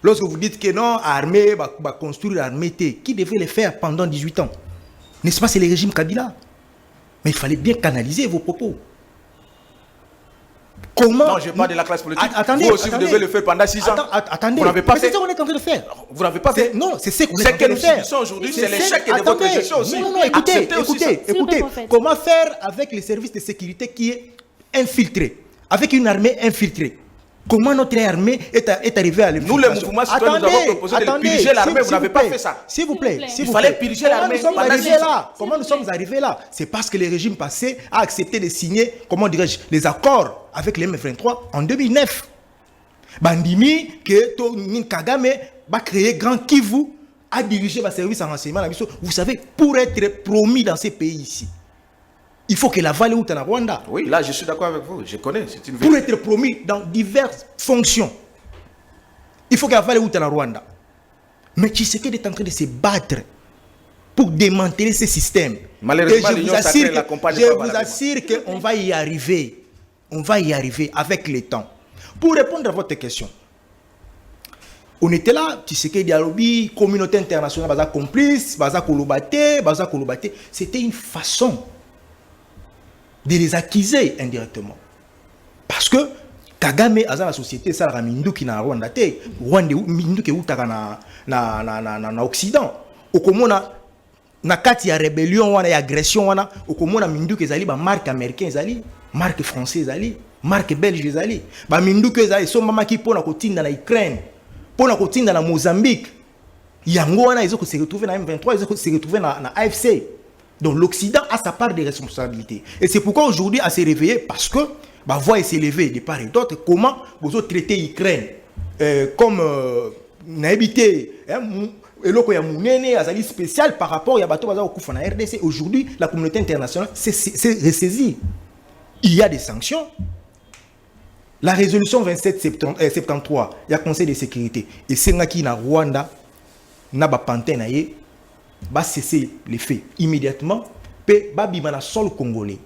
Lorsque vous dites que non, armée, va construire l'armée, qui devait le faire pendant 18 ans? N'est-ce pas, c'est le régime Kabila? Mais il fallait bien canaliser vos propos. Comment? Non, je parle de la classe politique. Attendez, vous aussi, vous devez le faire pendant 6 ans. Attendez, vous n'avez pas fait. C'est ce qu'on est en train de faire. Vous n'avez pas fait. Non, c'est ce qu'on est en train de faire. Ce que nous aujourd'hui, c'est l'échec de votre gestion aussi. Non, écoutez. Comment faire avec les services de sécurité qui est infiltré, avec une armée infiltrée? Comment notre armée est arrivée à l'infiltration? Nous, les mouvements citoyens, nous avons proposé de purger l'armée. Vous n'avez pas fait ça. S'il vous plaît. Il fallait purger l'armée. Comment nous sommes arrivés là? C'est parce que le régime passé a accepté de signer, comment dirais-je, les accords avec les M23 en 2009. Bandimi, que Kagame va créer Grand Kivu, a dirigé le service en renseignement. Vous savez, pour être promis dans ces pays ici, il faut que la vallée ou en Rwanda. Oui, là je suis d'accord avec vous, je connais. Pour être promis dans diverses fonctions, il faut que la vallée ou en Rwanda. Mais Tshisekedi est en train de se battre pour démanteler ce système. Malheureusement, je vous assure qu'on va y arriver. On va y arriver avec le temps. Pour répondre à votre question, on était là, Tshisekedi a lobby, communauté internationale, baza complice, baza kolobate. C'était une façon de les accuser indirectement. Parce que Kagame a la société, ça a Minduki na Rwanda te, Rwanda Minduki utaka na Occident. Okomona na kati ya rébellion wana ya agression wana, okomona Minduki ezali ba marque américain ezali, marque français ezali, marque belge ezali. Ba Minduki ezali so mama ki pona kotinda na Ukraine, pona kotinda na Mozambique. Yango wana ezo ko se retrouver na M23, ezo ko se retrouver na AFC. Donc l'Occident a sa part de responsabilité. Et c'est pourquoi aujourd'hui, à se réveiller, parce que ma voix s'est élevée de part et d'autre, comment vous avez traité l'Ukraine comme n'habité, et là, il y a un spécial par rapport à bateau au RDC. Aujourd'hui, la communauté internationale s'est ressaisie. Il y a des sanctions. La résolution 2773, il y a Conseil de sécurité. Et c'est là qui na Rwanda, na ba pantin va cesser les faits immédiatement, pe ba bima na sol congolais.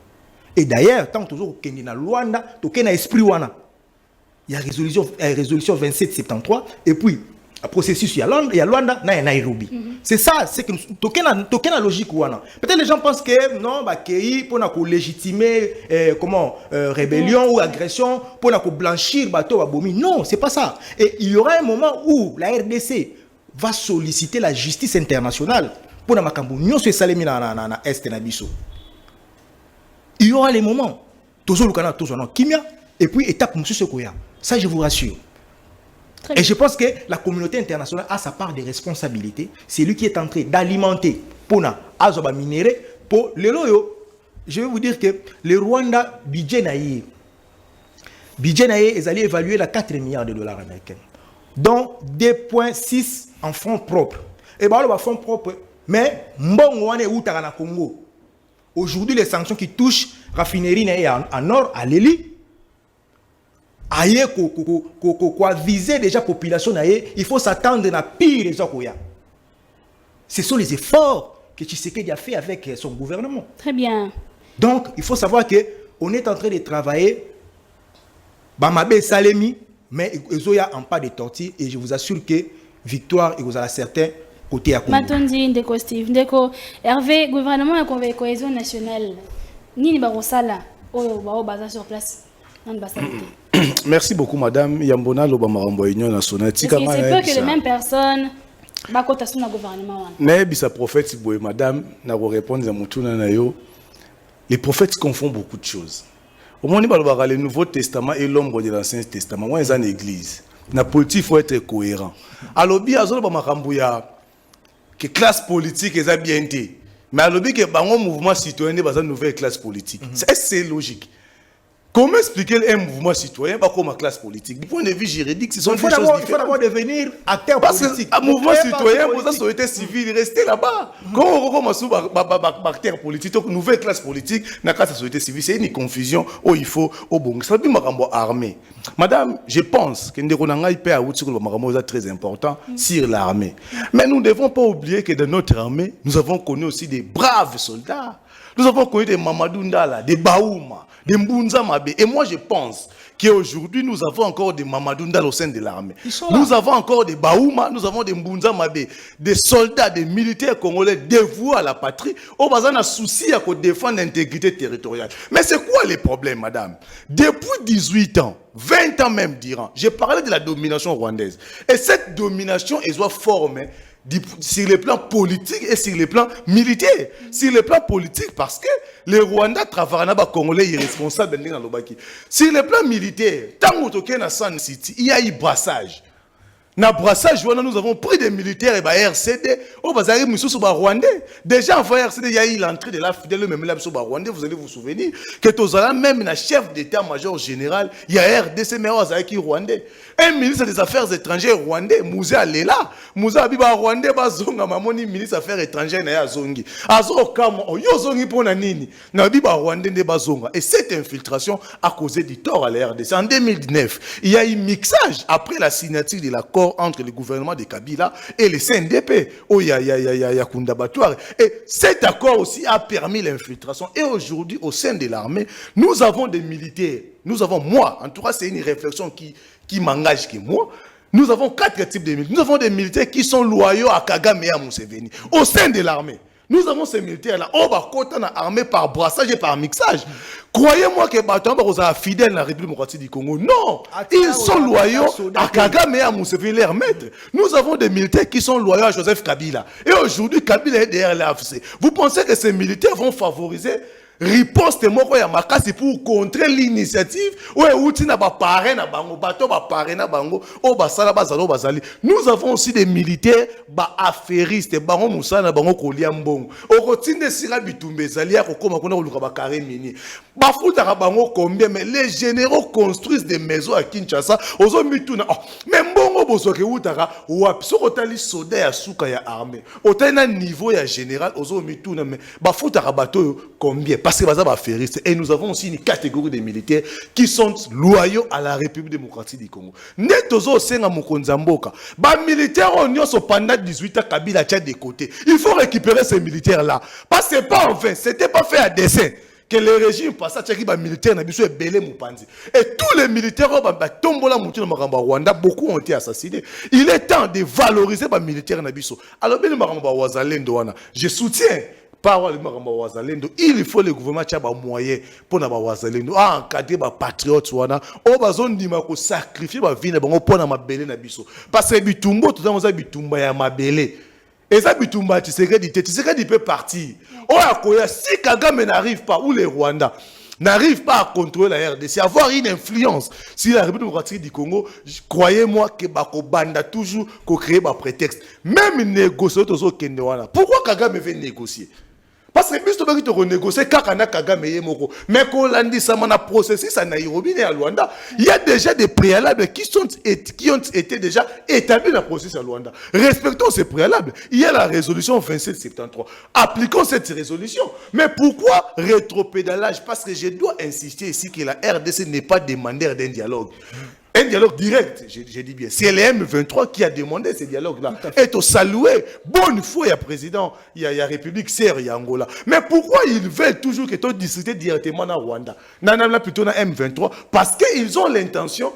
Et d'ailleurs, tant toujours kendi na Luanda, to ken na esprit wana. Il y a résolution 2773 et puis le processus il y a Luanda, na Nairobi. C'est ça, c'est que token na logique wana. Peut-être les gens pensent que non, ba kei pour na ko légitimer rébellion ou agression, pour na ko blanchir bateau babomi. Non, c'est pas ça. Et il y aura un moment où la RDC va solliciter la justice internationale pour na makambo nyonso esalemi na est na biso. Il y aura les moments tozo lukana tozo na kimia et puis étape monsieur koya. Ça je vous rassure. Et je pense que la communauté internationale a sa part de responsabilité. C'est lui qui est en train d'alimenter pour azoba minéré pour le loyo. Je vais vous dire que le Rwanda budget naïe ils allaient évaluer à 4 milliards de dollars américains, dont 2,6 en fonds propres. Et bien là, fonds propres, mais mbongo wane utaka na Congo. Aujourd'hui, les sanctions qui touchent raffinerie en or à l'Eli, quoi viser déjà la population, il faut s'attendre à pire les Okoya. Ce sont les efforts que Tshisekedi a fait avec son gouvernement. Très bien. Donc, il faut savoir qu'on est en train de travailler. Bamabe Salemi, mais Ezoya en pas de tortue. Et je vous assure que victoire, il vous a certain côté à Congo. Matondi, Ndeko Steve, Ndeko, Hervé, gouvernement et cohésion nationale. Ni Barosala, au bazar sur place. Merci beaucoup, madame. Yambona Lobamarambo Union Nationale. C'est peu que les mêmes personnes. Bakota sous le gouvernement. Nebisa prophète boy madame na répondre à mutuna na yo. Les prophètes confondent beaucoup de choses. Au moment où le Nouveau Testament et l'ombre de l'Ancien Testament, moi, ils ont une église. La politique, il faut être cohérent. Alors, il y a que classe politique est bien été. Mais alors, il y a un mouvement citoyen qui une nouvelle classe politique. C'est logique. Comment expliquer un mouvement citoyen comme une classe politique? Du point de vue juridique, ce sont des choses différentes. Il faut d'abord devenir acteur politique. Un mouvement citoyen, pour la société civile, rester là-bas. Quand on commence à acteur politique, une nouvelle classe politique, dans la société civile, c'est une confusion. Oh, il faut, oh bon, ça veut dire armée. Madame, je pense que nous est très important sur l'armée. Mais nous ne devons pas oublier que dans notre armée, nous avons connu aussi des braves soldats. Nous avons connu des Mamadou Ndala, des Baouma, des Mbunza Mabé. Et moi, je pense qu'aujourd'hui, nous avons encore des Mamadou Ndala au sein de l'armée. Nous avons encore des Baouma, nous avons des Mbunza Mabé, des soldats, des militaires congolais dévoués à la patrie. Au bazar, on a souci à défendre l'intégrité territoriale. Mais c'est quoi les problèmes, madame? Depuis 18 ans, 20 ans même diront, j'ai parlé de la domination rwandaise. Et cette domination, elle doit former sur le plan politique et sur le plan militaire. Sur le plan politique, parce que les Rwandais travaillent dans les Congolais irresponsables. Sur le plan militaire, tant que dans San City, il y a eu brassage. Dans le brassage, nous avons pris des militaires et des RCD. Au bazar, nous sommes Rwandais. Déjà, en RCD, il y a eu l'entrée de la fidèle, même là, Rwandais. Vous allez vous souvenir que tous même le chef d'état-major général, il y a RDC, mais il y a Rwandais. Un ministre des Affaires étrangères rwandais, Moussa Alela. Moussa Abiba Rwandais, Bazonga, Mamoni, ministre des Affaires étrangères, Naya Zongi. Azo Kamo, Yozongi Ponanini, Nabiba Rwandais, Bazonga. Et cette infiltration a causé du tort à la RDC. En 2019, il y a eu mixage après la signature de l'accord entre le gouvernement de Kabila et le CNDP. Oh, il y a Kundabatoire. Et cet accord aussi a permis l'infiltration. Et aujourd'hui, au sein de l'armée, nous avons des militaires. Nous avons, moi, en tout cas, c'est une réflexion qui m'engage que moi. Nous avons 4 types de militaires. Nous avons des militaires qui sont loyaux à Kagame et à Museveni. Au sein de l'armée. Nous avons ces militaires-là. On va compter dans l'armée par brassage et par mixage. Croyez-moi que Baton va fidèle à la République démocratique du Congo. Non. Ils sont loyaux à Kagame et à Museveni, leur maître. Nous avons des militaires qui sont loyaux à Joseph Kabila. Et aujourd'hui, Kabila est derrière l'AFC. Vous pensez que ces militaires vont favoriser riposte moko ya makasi pour contrer l'initiative ou outi na ba parrain na bango bato ba parrain na bango o basala bazalo bazali. Nous avons aussi des militaires ba affairistes bango musana bango kolia mbongo okotinde sira bitumbe zali ya kokoma kona koluka ba carré mini ba futa ka bango combien. Mais les généraux construisent des maisons à Kinshasa ozo mituna mais mbongo bosoke utaka wapi soko tali soda ya suka ya armée otana niveau ya général ozo mituna mais ba futa ka bato combien. parce que baza ba feriste. Et nous avons aussi une catégorie de militaires qui sont loyaux à la République démocratique du Congo. Netozo senga mokonza mboka. Ba militaires on sont pendant 18 ans Kabila tient de côté. Il faut récupérer ces militaires là. Parce que c'est pas en vain, c'était pas fait à dessein. Que le régime passe à tchaki ba militaire na biso ebele mupanzi. Et tous les militaires ba tombola mutu na makamba Rwanda, beaucoup ont été assassinés. Il est temps de valoriser ba militaire na biso. Alors bien makamba wazalendo wana, je soutiens par le makamba wazalendo, il faut le gouvernement tcha ba moyen pour na ba wazalendo encadrer ba patriotes wana, o bazon ndima ko sacrifier ba vie na bango pour na mabele na biso. Parce que bitumbo tout ça bitumba ya mabele. Et ça, Tshisekedi peut partir. Si Kagame n'arrive pas, ou les Rwandais n'arrivent pas à contrôler la RDC, avoir une influence sur la République démocratique du Congo, croyez-moi que Banda toujours créer un prétexte. Même négocier, pourquoi Kagame veut négocier? Parce que si tu veux renégocier, Kagame est moko. Mais quand on dit ça, on a processus à Nairobi et à Luanda. Il y a déjà des préalables qui ont été déjà établis dans le processus à Luanda. Respectons ces préalables. Il y a la résolution 2773. Appliquons cette résolution. Mais pourquoi rétropédalage? Parce que je dois insister ici que la RDC n'est pas demandeur d'un dialogue. Un dialogue direct, je dis bien. C'est le M23 qui a demandé ce dialogue-là. Et au saluer, bonne foi, il y a président, il y a République Serre, il y a Angola. Mais pourquoi ils veulent toujours que tu discutes directement dans Rwanda? Nanam plutôt dans M23, parce qu'ils ont l'intention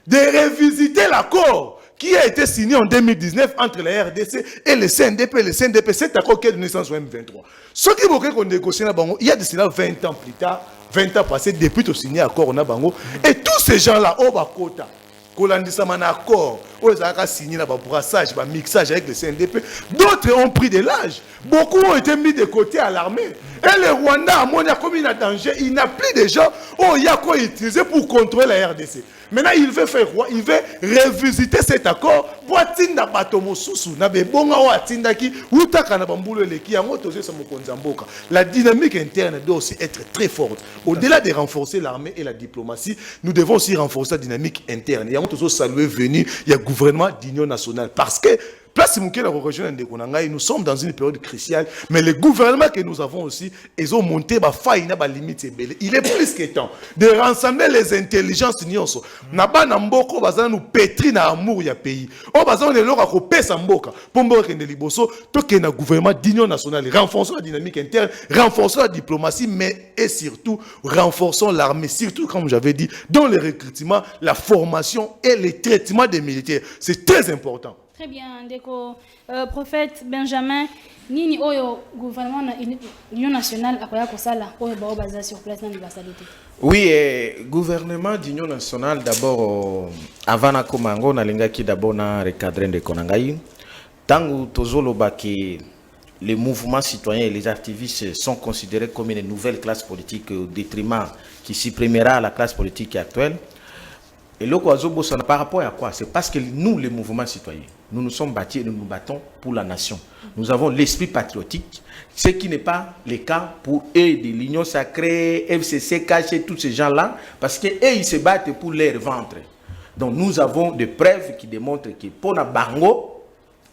de revisiter l'accord qui a été signé en 2019 entre la RDC et le CNDP. Le CNDP, cet accord qui a donné naissance au M23. Ce qui veut qu'on négocie là, il y a de cela 20 ans plus tard, 20 ans passés depuis que signé l'accord au Nabango. Et tous ces gens-là, au Bakota, Kolandisa man accord, ils ont signé un brassage, un mixage avec le CNDP. D'autres ont pris de l'âge. Beaucoup ont été mis de côté à l'armée. Et le Rwanda, comme il a danger, il n'a plus de gens il y a quoi utiliser pour contrôler la RDC. Maintenant, il veut faire quoi? Il veut revisiter cet accord pour atteindre Batomo Susu. La dynamique interne doit aussi être très forte. Au-delà de renforcer l'armée et la diplomatie, nous devons aussi renforcer la dynamique interne. Il y a un salué venu, il y a le gouvernement d'union nationale. Parce que nous sommes dans une période cruciale, mais le gouvernement que nous avons aussi, ils ont monté ma faille, na ba limite. Il est plus que temps de rassembler les intelligences. Naba na mboko bazana nous pétri na amour ya pays. O bazana le lora ko pesa mboka. Pombo kende liboso to ke na gouvernement d'union nationale, renforçons la dynamique interne, renforçons la diplomatie, mais et surtout renforçons l'armée, surtout comme j'avais dit, dans le recrutement, la formation et le traitement des militaires. C'est très important. Très bien, Ndeko. Prophète Benjamin, nini oyo gouvernement na Union nationale akoya kosala oyo bao baza sur place na l'université. Oui, gouvernement d'Union nationale d'abord avant na komango na lingaki d'abord na recadrer de konangai. Tangu tozolo baki les mouvements citoyens et les activistes sont considérés comme une nouvelle classe politique au détriment qui supprimera la classe politique actuelle. Et le par rapport à quoi? C'est parce que nous, les mouvements citoyens, nous nous sommes battus et nous nous battons pour la nation. Nous avons l'esprit patriotique, ce qui n'est pas le cas pour eux de l'Union sacrée, FCC, KC, tous ces gens-là, parce qu'eux, ils se battent pour leur ventre. Donc nous avons des preuves qui démontrent que pour la bango,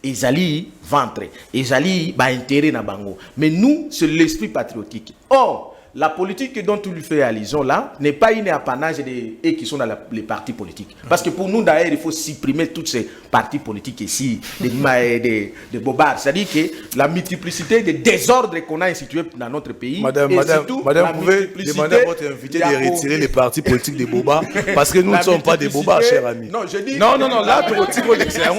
ils allaient ventre, ils allaient intérêt na bango. Mais nous, c'est l'esprit patriotique. Or, la politique dont tu lui fais allusion là n'est pas une apanage et qui sont dans les partis politiques. Parce que pour nous d'ailleurs, il faut supprimer tous ces partis politiques ici, des bobards. C'est-à-dire que la multiplicité des désordres qu'on a institués dans notre pays. Madame, vous pouvez demander à votre invité de retirer les partis politiques des bobards parce que nous ne sommes pas des bobards, cher ami. Non, je dis. Non, là, tu retires l'excellence.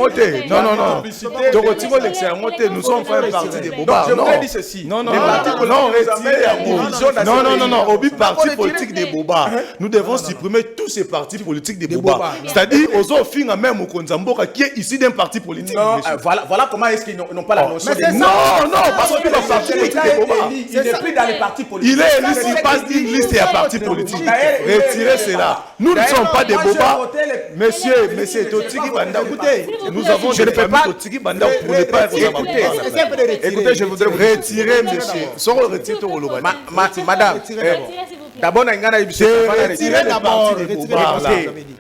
Non. Tu retires l'excellence. Nous ne sommes pas un parti des bobards. Je voudrais dire ceci. Non, retirez. Non, au but parti politique des bobards. Nous devons supprimer tous ces partis politiques des bobards. C'est-à-dire, aux autres fins, même au Konzamboka, qui est ici d'un parti politique. Non, voilà comment est-ce qu'ils n'ont pas la notion. Non, parce que le parti politique des bobards. Il n'est plus dans les partis politiques. Il est élu, s'il passe une liste à parti politique. Retirez cela. Nous ne sommes pas des bobards. Monsieur, Totiki Banda, écoutez, nous avons des familles Totiki Banda pour ne pas être Écoutez, je voudrais retirer, monsieur. Sans retirer ton rôle. Madame, d'abord,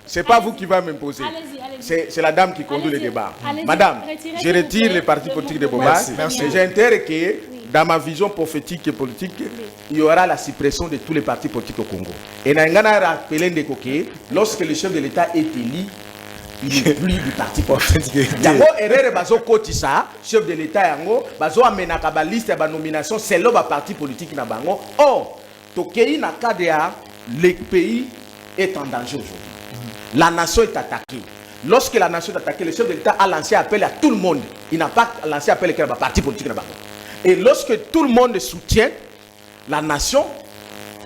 c'est pas vous qui va m'imposer. C'est la dame qui conduit le débat. Madame, je retire les partis politiques de Boba. J'ai intérêt que dans ma vision prophétique et politique, il y aura la suppression de tous les partis politiques au Congo. Et Nangana a rappelé de Koké, lorsque le chef de l'État est élu, il n'est plus du parti politique. Yango erreur bazo kotisa, chef de l'État yango, bazo amenaka ba liste ba nomination, c'est là ba parti politique na bango. Or, Tokei na cadre, le pays est en danger aujourd'hui. La nation est attaquée. Lorsque la nation est attaquée, le chef de l'État a lancé appel à tout le monde. Il n'a pas lancé appel à parti politique. Et lorsque tout le monde soutient la nation,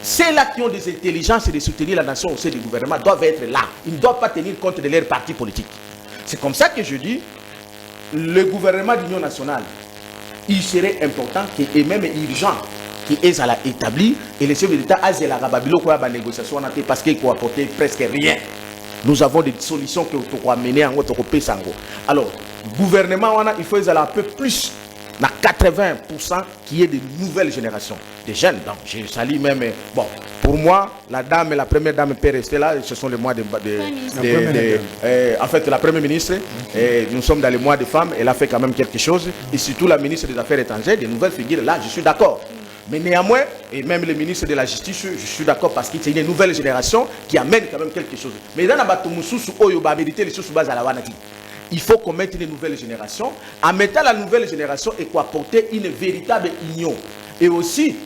ceux-là qui ont des intelligences et de soutenir la nation au sein du gouvernement doivent être là. Ils ne doivent pas tenir compte de leur parti politique. C'est comme ça que je dis, le gouvernement d'union nationale, il serait important et même urgent qui est à établi et le chef de l'État a la négociation parce qu'il faut apporter presque rien. Nous avons des solutions que nous pouvons mener en notre pays. Alors, le gouvernement, il faut un peu plus, dans 80% qui est de nouvelles générations, des jeunes. Donc, je salue même, bon, pour moi, la première dame peut rester là, ce sont les mois en fait, la première ministre, nous sommes dans les mois de femmes, elle a fait quand même quelque chose, et surtout la ministre des Affaires étrangères, des nouvelles figures, là, je suis d'accord. Mais néanmoins, et même le ministre de la Justice, je suis d'accord parce que c'est une nouvelle génération qui amène quand même quelque chose. Mais dans il faut qu'on mette une nouvelle génération. En mettant la nouvelle génération et quoi apporter une véritable union. Et aussi,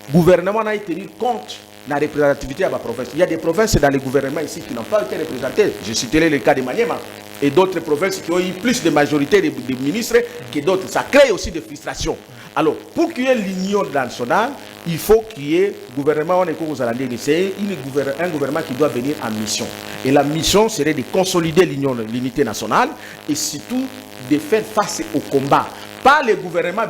le gouvernement a tenu compte de la représentativité à la province. Il y a des provinces dans le gouvernement ici qui n'ont pas été représentées. Je citerai le cas de Maniema. Et d'autres provinces qui ont eu plus de majorité de ministres que d'autres. Ça crée aussi des frustrations. Alors, pour qu'il y ait l'union nationale, il faut qu'il y ait gouvernement, c'est un gouvernement qui doit venir en mission. Et la mission serait de consolider l'unité nationale et surtout de faire face au combat. Pas le gouvernement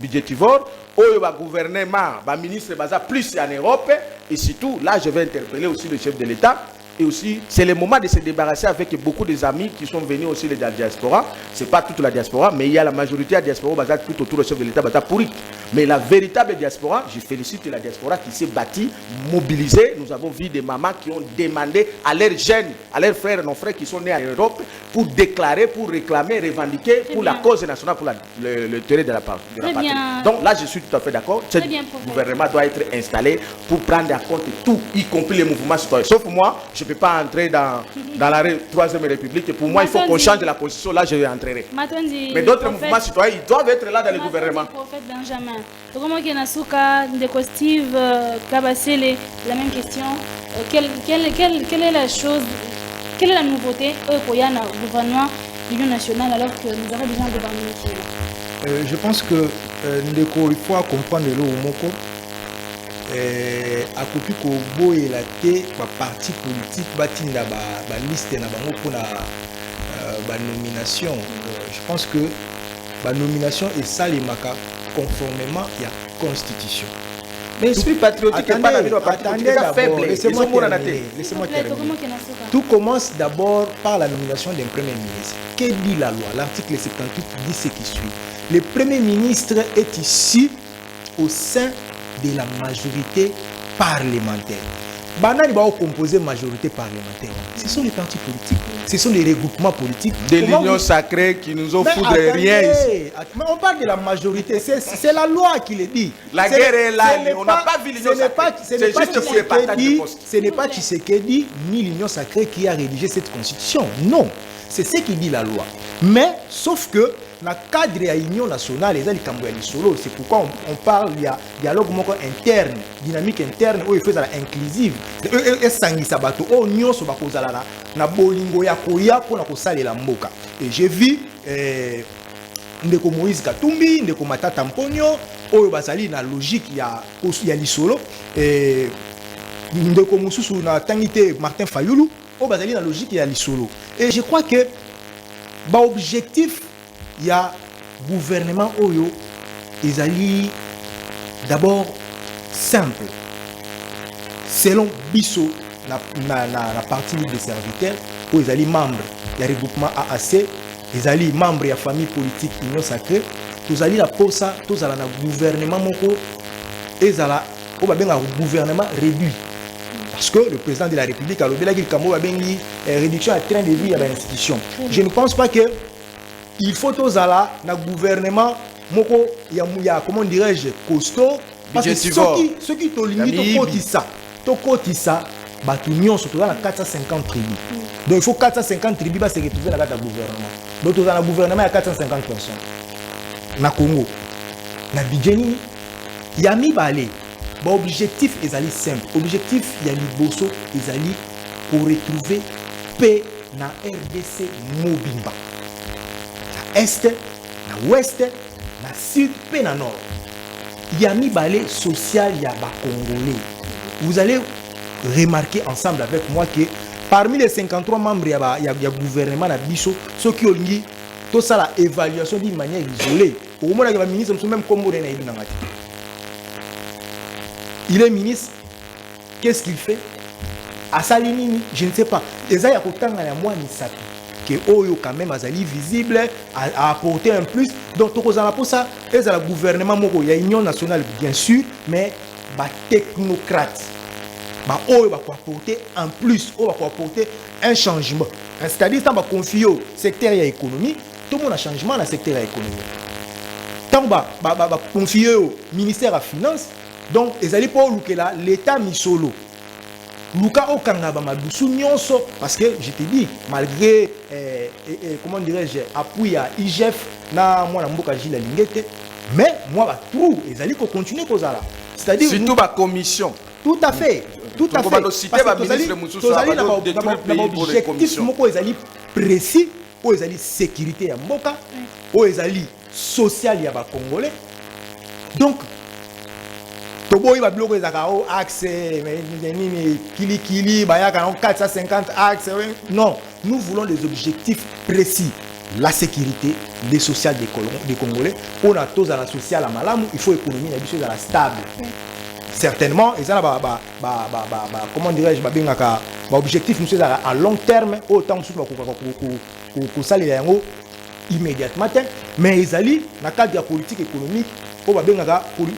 budgétivore, ou le gouvernement, le ministre plus en Europe. Et surtout, là, je vais interpeller aussi le chef de l'État. Et aussi, c'est le moment de se débarrasser avec beaucoup des amis qui sont venus aussi de la diaspora. Ce n'est pas toute la diaspora, mais il y a la majorité de la diaspora tout autour du chef de l'État pourri. Mais la véritable diaspora, je félicite la diaspora qui s'est bâtie, mobilisée. Nous avons vu des mamans qui ont demandé à leurs jeunes, à leurs frères et nos frères qui sont nés en Europe pour déclarer, pour réclamer, revendiquer pour la cause nationale, pour le terrain de la patrie. Donc là, je suis tout à fait d'accord. Ce gouvernement doit être installé pour prendre en compte tout, y compris les mouvements citoyens. Sauf moi, je ne peux pas entrer dans la Troisième République. Pour moi, il faut qu'on change la position. Là, je vais entrer. Mais d'autres mouvements citoyens, ils doivent être là dans le gouvernement. Benjamin, comment que Nasuka, de Steve Kabasele, la même question. Quelle est la chose, quelle est la nouveauté pour y avoir un gouvernement d'union nationale alors que nous avons déjà un gouvernement? Je pense que il faut comprendre le moko. À côté que boye la té parti politique batinda ba liste na bango pour la nomination. Je pense que la nomination est ça les maka conformément à la constitution. Mais l'esprit patriotique n'est pas la vie faible. Laissez-moi terminer. Tout commence d'abord par la nomination d'un premier ministre. Que dit la loi? L'article 78 dit ce qui suit. Le premier ministre est ici au sein de la majorité parlementaire. Banani va composer majorité parlementaire. Ce sont les partis politiques, ce sont les regroupements politiques. De l'union sacrée qui nous ont foutu rien ici. Mais on parle de la majorité, c'est la loi qui le dit. La guerre est là, on n'a pas vu l'union sacrée. C'est juste pour le partage de poste. Ce n'est pas Tshisekedi ni l'union sacrée qui a rédigé cette constitution. Non, c'est ce qui dit la loi. Mais, sauf que, dans le cadre de l'union nationale, c'est pourquoi on parle de dialogue interne, dynamique interne, où il faut inclusive. Et j'ai vu Ndeko Moïse Katumbi, Ndeko Matata Mponyo, oyo bazali na logique ya lisolo, Ndeko Mususu na tangité Martin Fayulu, oyo bazali na logique ya lisolo. Et je crois que l'objectif il y a gouvernement oyo ezali d'abord simple selon biso na partie des serviteurs où ezali membre ya regroupement AAC ezali membre ya famille politique union sacrée tozali la posa tozala na gouvernement moko ezala o babenga gouvernement réduit parce que le président de la République a lobelaki kambo babengi réduction à train de vie à l'institution. Je ne pense pas que il faut tous aller dans le gouvernement moko ya comment dirais-je costaud parce que ceux qui tolingi to kotisa batu nyonso toza na 450 tribus. Donc il faut 450 tribus ba se retrouver na kata gouvernement. Donc toza na gouvernement ya 450 personnes. Na Congo. Na Bidjeni ya mibale. Ba objectif ezali simple. Objectif ya liboso ezali pour retrouver paix na RDC mobimba. Na est, na ouest, na sud, paix na nord. Ya mibale social ya ba Congolais. Vous allez remarquer ensemble avec moi que parmi les 53 membres il y a gouvernement na biso ceux qui ont dit tout ça la évaluation d'une manière isolée au moment où le ministre même comme il est ministre, qu'est-ce qu'il fait à Salinini, je ne sais pas. Et ça y a autant à moi ni ça que Oyo quand même azali visible à apporter un plus. Donc pour ça, et ça le gouvernement moko il y a union nationale bien sûr, mais ba technocrate. Bah, on va apporter un plus, on va apporter un changement. C'est-à-dire que si on confie au secteur de l'économie, tout le monde a changement dans le secteur de l'économie. Tant on confie au ministère de la Finance, donc ils allaient pas l'État mis solo. Luka au Kangaba Madusu Nyonso, parce que je te dis, malgré comment dirais-je, appui à IGF, na moi na mboka Gilles Lingete, mais moi tout, ils allaient continuer comme ça là. C'est-à-dire surtout la commission. Tout à fait. Tout à fait. Parce que l'objectif précis, où ils allaient sécurité ya mboka, où ils allaient social ya ba Congolais. Donc, Tobo il va bloquer les accès, kili, 450 axes. Non, nous voulons des objectifs précis. La sécurité, les sociales des Congolais. On a tous à la sociale à Malamou, il faut économie, il y a des choses à la stable. Certainement, et ça comment dirais-je, objectif nous à long terme, autant que ça les immédiatement, mais ils allaient dans le cadre de la politique économique,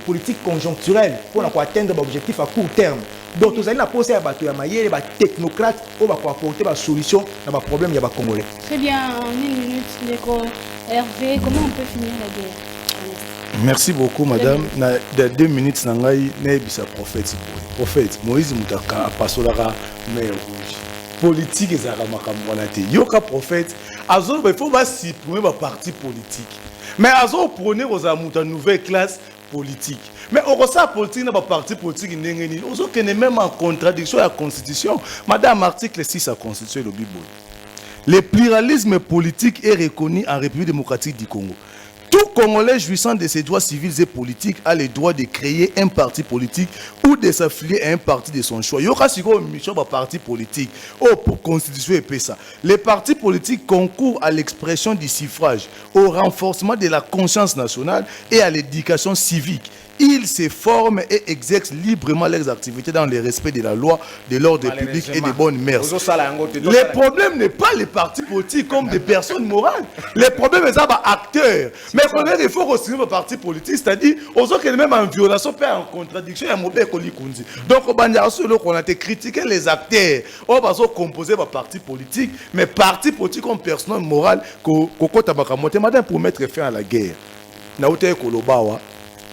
politique conjoncturelle pour atteindre l'objectif à court terme. Donc nous allons poser à des technocrates pour apporter des solutions à des problèmes des Congolais. Très bien, en une minute, Hervé, comment on peut finir la guerre? Merci beaucoup, madame. Dans 2 minutes, je vais prophète. Prophète, Moïse Moutaka a passé la mer rouge. Politique, c'est un yoka prophète. Il faut supprimer ma parti politique. Mais Azo prenez aux nouvelle classe politique. Mais au ressort politique, n'a pas parti politique, on est même en contradiction avec la Constitution. Madame, article 6 de la Constitution, le Bible. Le pluralisme politique est reconnu en République démocratique du Congo. Tout Congolais jouissant de ses droits civils et politiques a le droit de créer un parti politique ou de s'affilier à un parti de son choix. Il y aura un parti politique pour constituer et ça. Les partis politiques concourent à l'expression du suffrage, au renforcement de la conscience nationale et à l'éducation civique. Ils se forment et exercent librement leurs activités dans le respect de la loi, de l'ordre public et des bonnes mœurs. Le problème n'est pas les partis politiques comme des personnes morales. Le problème est ça, acteurs. Mais il faut aussi les partis politiques, c'est-à-dire, qu'ils même en violation, en contradiction, il y a un mauvais colikundi. Donc, on a critiqué les acteurs. On va composer par partis politiques, mais partis politiques comme personnes morales, madame, pour mettre fin à la guerre.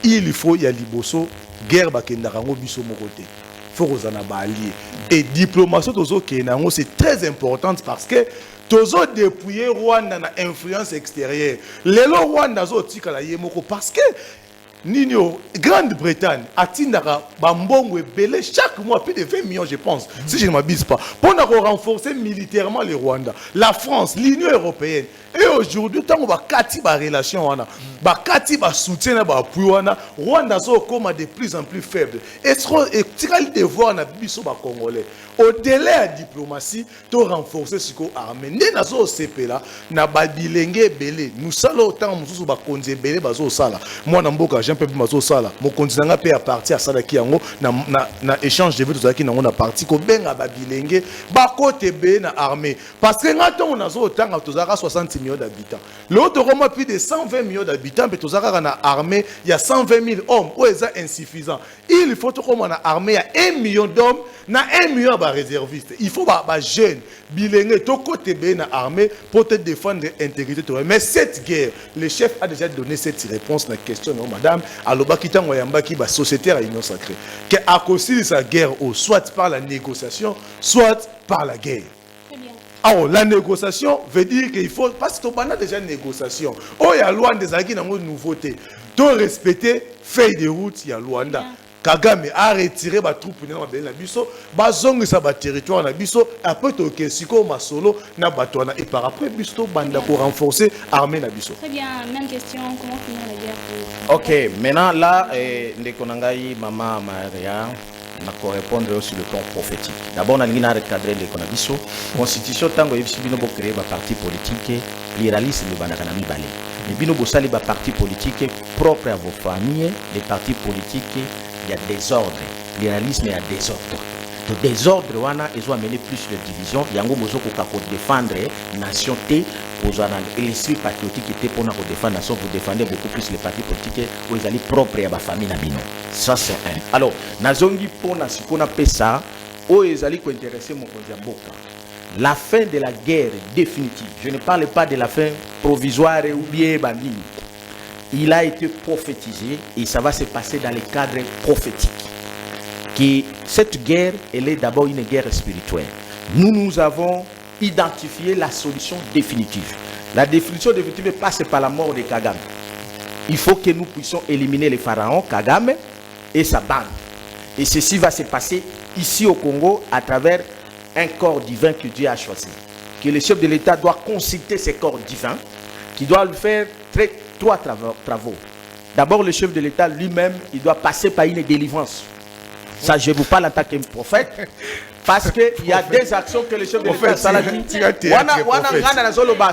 Il faut y aller liboso guerre bakendarango biso mokote faut que na ba allié et diplomatie tozo kenango c'est très important parce que tozo dépouiller Rwanda na influence extérieure lelo Rwanda zo tikala yemoko parce que Nino, Grande-Bretagne, atindara bambongo belé chaque mois plus de 20 millions je pense, si je ne m'abuse pas, pour renforcer militairement le Rwanda, la France, l'Union européenne. Et aujourd'hui, tant qu'on va kati ba relation wana, ba kati ba soutien na ba appui wana, Rwanda so comme de plus en plus faible. Et tiral devoir na biso ba Congolais. Au-delà de la diplomatie, to renforcer ce qu'on armé. Né na so sepela na ba bilenge belé. Nous sala autant mususu ba konze belé ba zo sala. Moi na mboka agent peu mazo sala mon continent pe à partir à sala ki yango na échange de vues tozaki nango na parti ko benga ba bilenge ba côté be na armée parce que ngato on azo tanga tozaka 60 millions d'habitants l'autre Roma plus de 120 millions d'habitants mais tozaka na armée il y a 120 000 hommes ou est insuffisant il faut que comme na armée il y a 1 million d'hommes na 1 million ba réservistes il faut ba jeune bilenge to côté be na armée pour te défendre l'intégrité mais cette guerre le chef a déjà donné cette réponse à la question non madame aloba kitango yambaki ba société à union sacrée que à cause de sa guerre soit par la négociation soit par la guerre. Alors, la négociation veut dire qu'il faut parce que pendant déjà une négociation oh il y a loi des acquis dans une nouveauté doit respecter feuille de route il y a Luanda Kagame a retiré ba troupe na ba biso ba zongisa ba territoire na biso après to ke siko masolo na batwana et par après biso banda pour renforcer armée na biso. Très bien, même question, comment finir la guerre pour... Ok, maintenant là ndeko nangai mama Maria na ko répondre sur le plan prophétique. D'abord on a lina recadrer ndeko na biso constitution tango yebisi bino bo créer ba parti politique pluralisme banaka na mibale. Mais bino bo sali ba parti politique propre à vos familles, les partis politiques il y a désordre, pluralisme il y a désordre. Le désordre wana ils ont amené plus de division. Yango bozo ko défendre nation T, bozo na l'esprit patriotique était pour nous défendre nation, vous défendez beaucoup plus les partis politiques où ils allaient propre à ba famille na bino. Ça c'est un. Alors, nazongi pona sikona pesa où ils allaient ko intéresser mon konzamboka. La fin de la guerre définitive. Je ne parle pas de la fin provisoire ou bien bandit. Il a été prophétisé et ça va se passer dans le cadre prophétique. Que cette guerre, elle est d'abord une guerre spirituelle. Nous avons identifié la solution définitive. La définition définitive passe par la mort de Kagame. Il faut que nous puissions éliminer les pharaons, Kagame et sa bande. Et ceci va se passer ici au Congo à travers un corps divin que Dieu a choisi. Que le chef de l'État doit consulter ces corps divins, qui doit le faire trois travaux. D'abord, le chef de l'État lui-même, il doit passer par une délivrance. Ça, je vous parle en tant que prophète. Parce qu'il y a des actions que le chef de l'État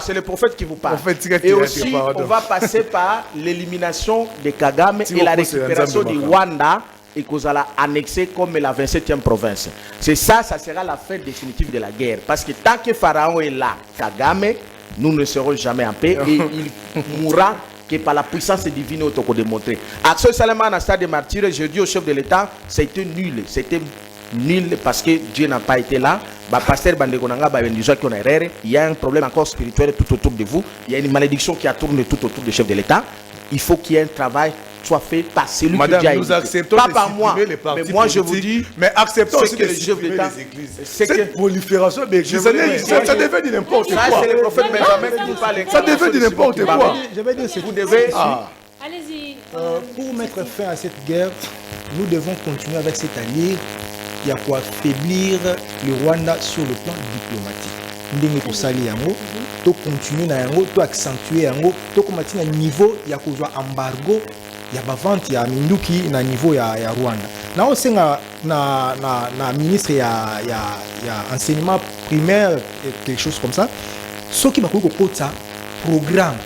c'est le prophète qui vous parle. Et aussi, on va passer par l'élimination de Kagame et la récupération du Rwanda et qu'on a annexé comme la 27e province. C'est ça, ça sera la fin définitive de la guerre. Parce que tant que Pharaon est là, Kagame, nous ne serons jamais en paix et il mourra que par la puissance divine au toko démontré. Action Salama à stade de martyr, je dis au chef de l'État, c'était nul. C'était nul parce que Dieu n'a pas été là. Pasteur Bandegonanga, il y a un problème encore spirituel tout autour de vous. Il y a une malédiction qui a tourné tout autour du chef de l'État. Il faut qu'il y ait un travail soit fait par celui Madame, que Dieu a nous acceptons pas de par moi, les partis mais moi je vous politiques, dis, mais acceptons aussi que de le chef supprimer d'État, les églises. c'est Cette que prolifération d'églises, ça devient du n'importe ça quoi. c'est le prophète Benjamin qui vous parle. Ça devient du n'importe quoi. Je vais dire, Vous devez Allez-y. pour mettre fin à cette guerre, nous devons continuer avec cette allié. Il y a quoi affaiblir le Rwanda sur le plan diplomatique. Ndenge tosali yango, to continuer na yango, to accentuer yango, to combattre na niveau ya kozwa embargo ya ba vente ya minduki na niveau ya Rwanda. Na osenga na ministre ya enseignement primaire et quelque chose comme ça. Soki bakoko kota programme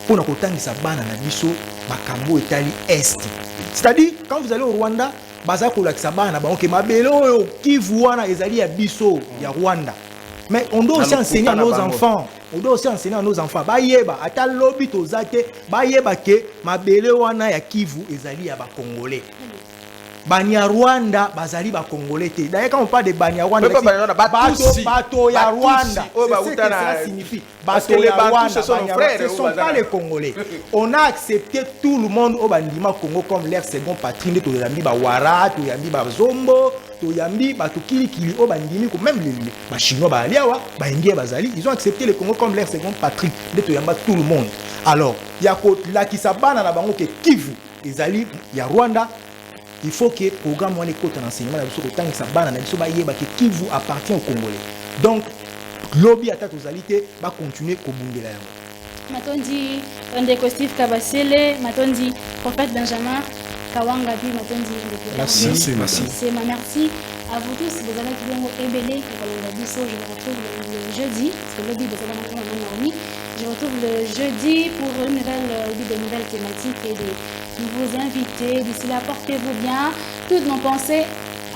pour na kotangisa bana na biso bakambo etali est. C'est-à-dire quand vous allez au Rwanda, baza kolakisa bana ba OK mabelo oyo Kivu wana ezali ya biso ya Rwanda. Mais on doit aussi enseigner à nos enfants. On doit aussi enseigner à nos enfants. Bayeba ata lobi tozate bayeba ke mabele wana ya Kivu ezali ya ba Congolais. Banya Rwanda bazali ba Congolais te. D'ailleurs quand on parle de Banya Rwanda, bato ya Rwanda, c'est ce que ça signifie. Bato ya Rwanda, ce sont pas les Congolais. On a accepté tout le monde au bandima Congo comme leur second patrie. To yambi ba Wara, to yambi ba Zombo, to yambi ba Tukili Kili au bandimi, même les Chinois ba Aliawa, ba Indien bazali, ils ont accepté le Congo comme leur second patrie. To yamba tout le monde. Alors, yako la kisabana na bango ke Kivu, ezali ya Rwanda. Il faut que le programme soit côté d'enseignement que Kivu appartient aux Congolais. Donc, lobby attaque aux alités va continuer au Bundela. Matondi, Ndeko Steve Kabasele, Matondi, prophète Benjamin, Kawanga, Matondi, merci. Merci à vous tous. Vous avez tout ébélé. Je vous retrouve le jeudi, parce que le lobby de Salamandra. Je vous retrouve le jeudi pour une de nouvelles thématiques et des nouveaux invités. D'ici là, portez-vous bien. Toutes nos pensées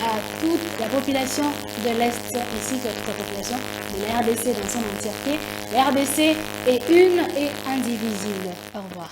à toute la population de l'Est, ainsi que toute la population de la RDC dans son entièreté. La RDC est une et indivisible. Au revoir.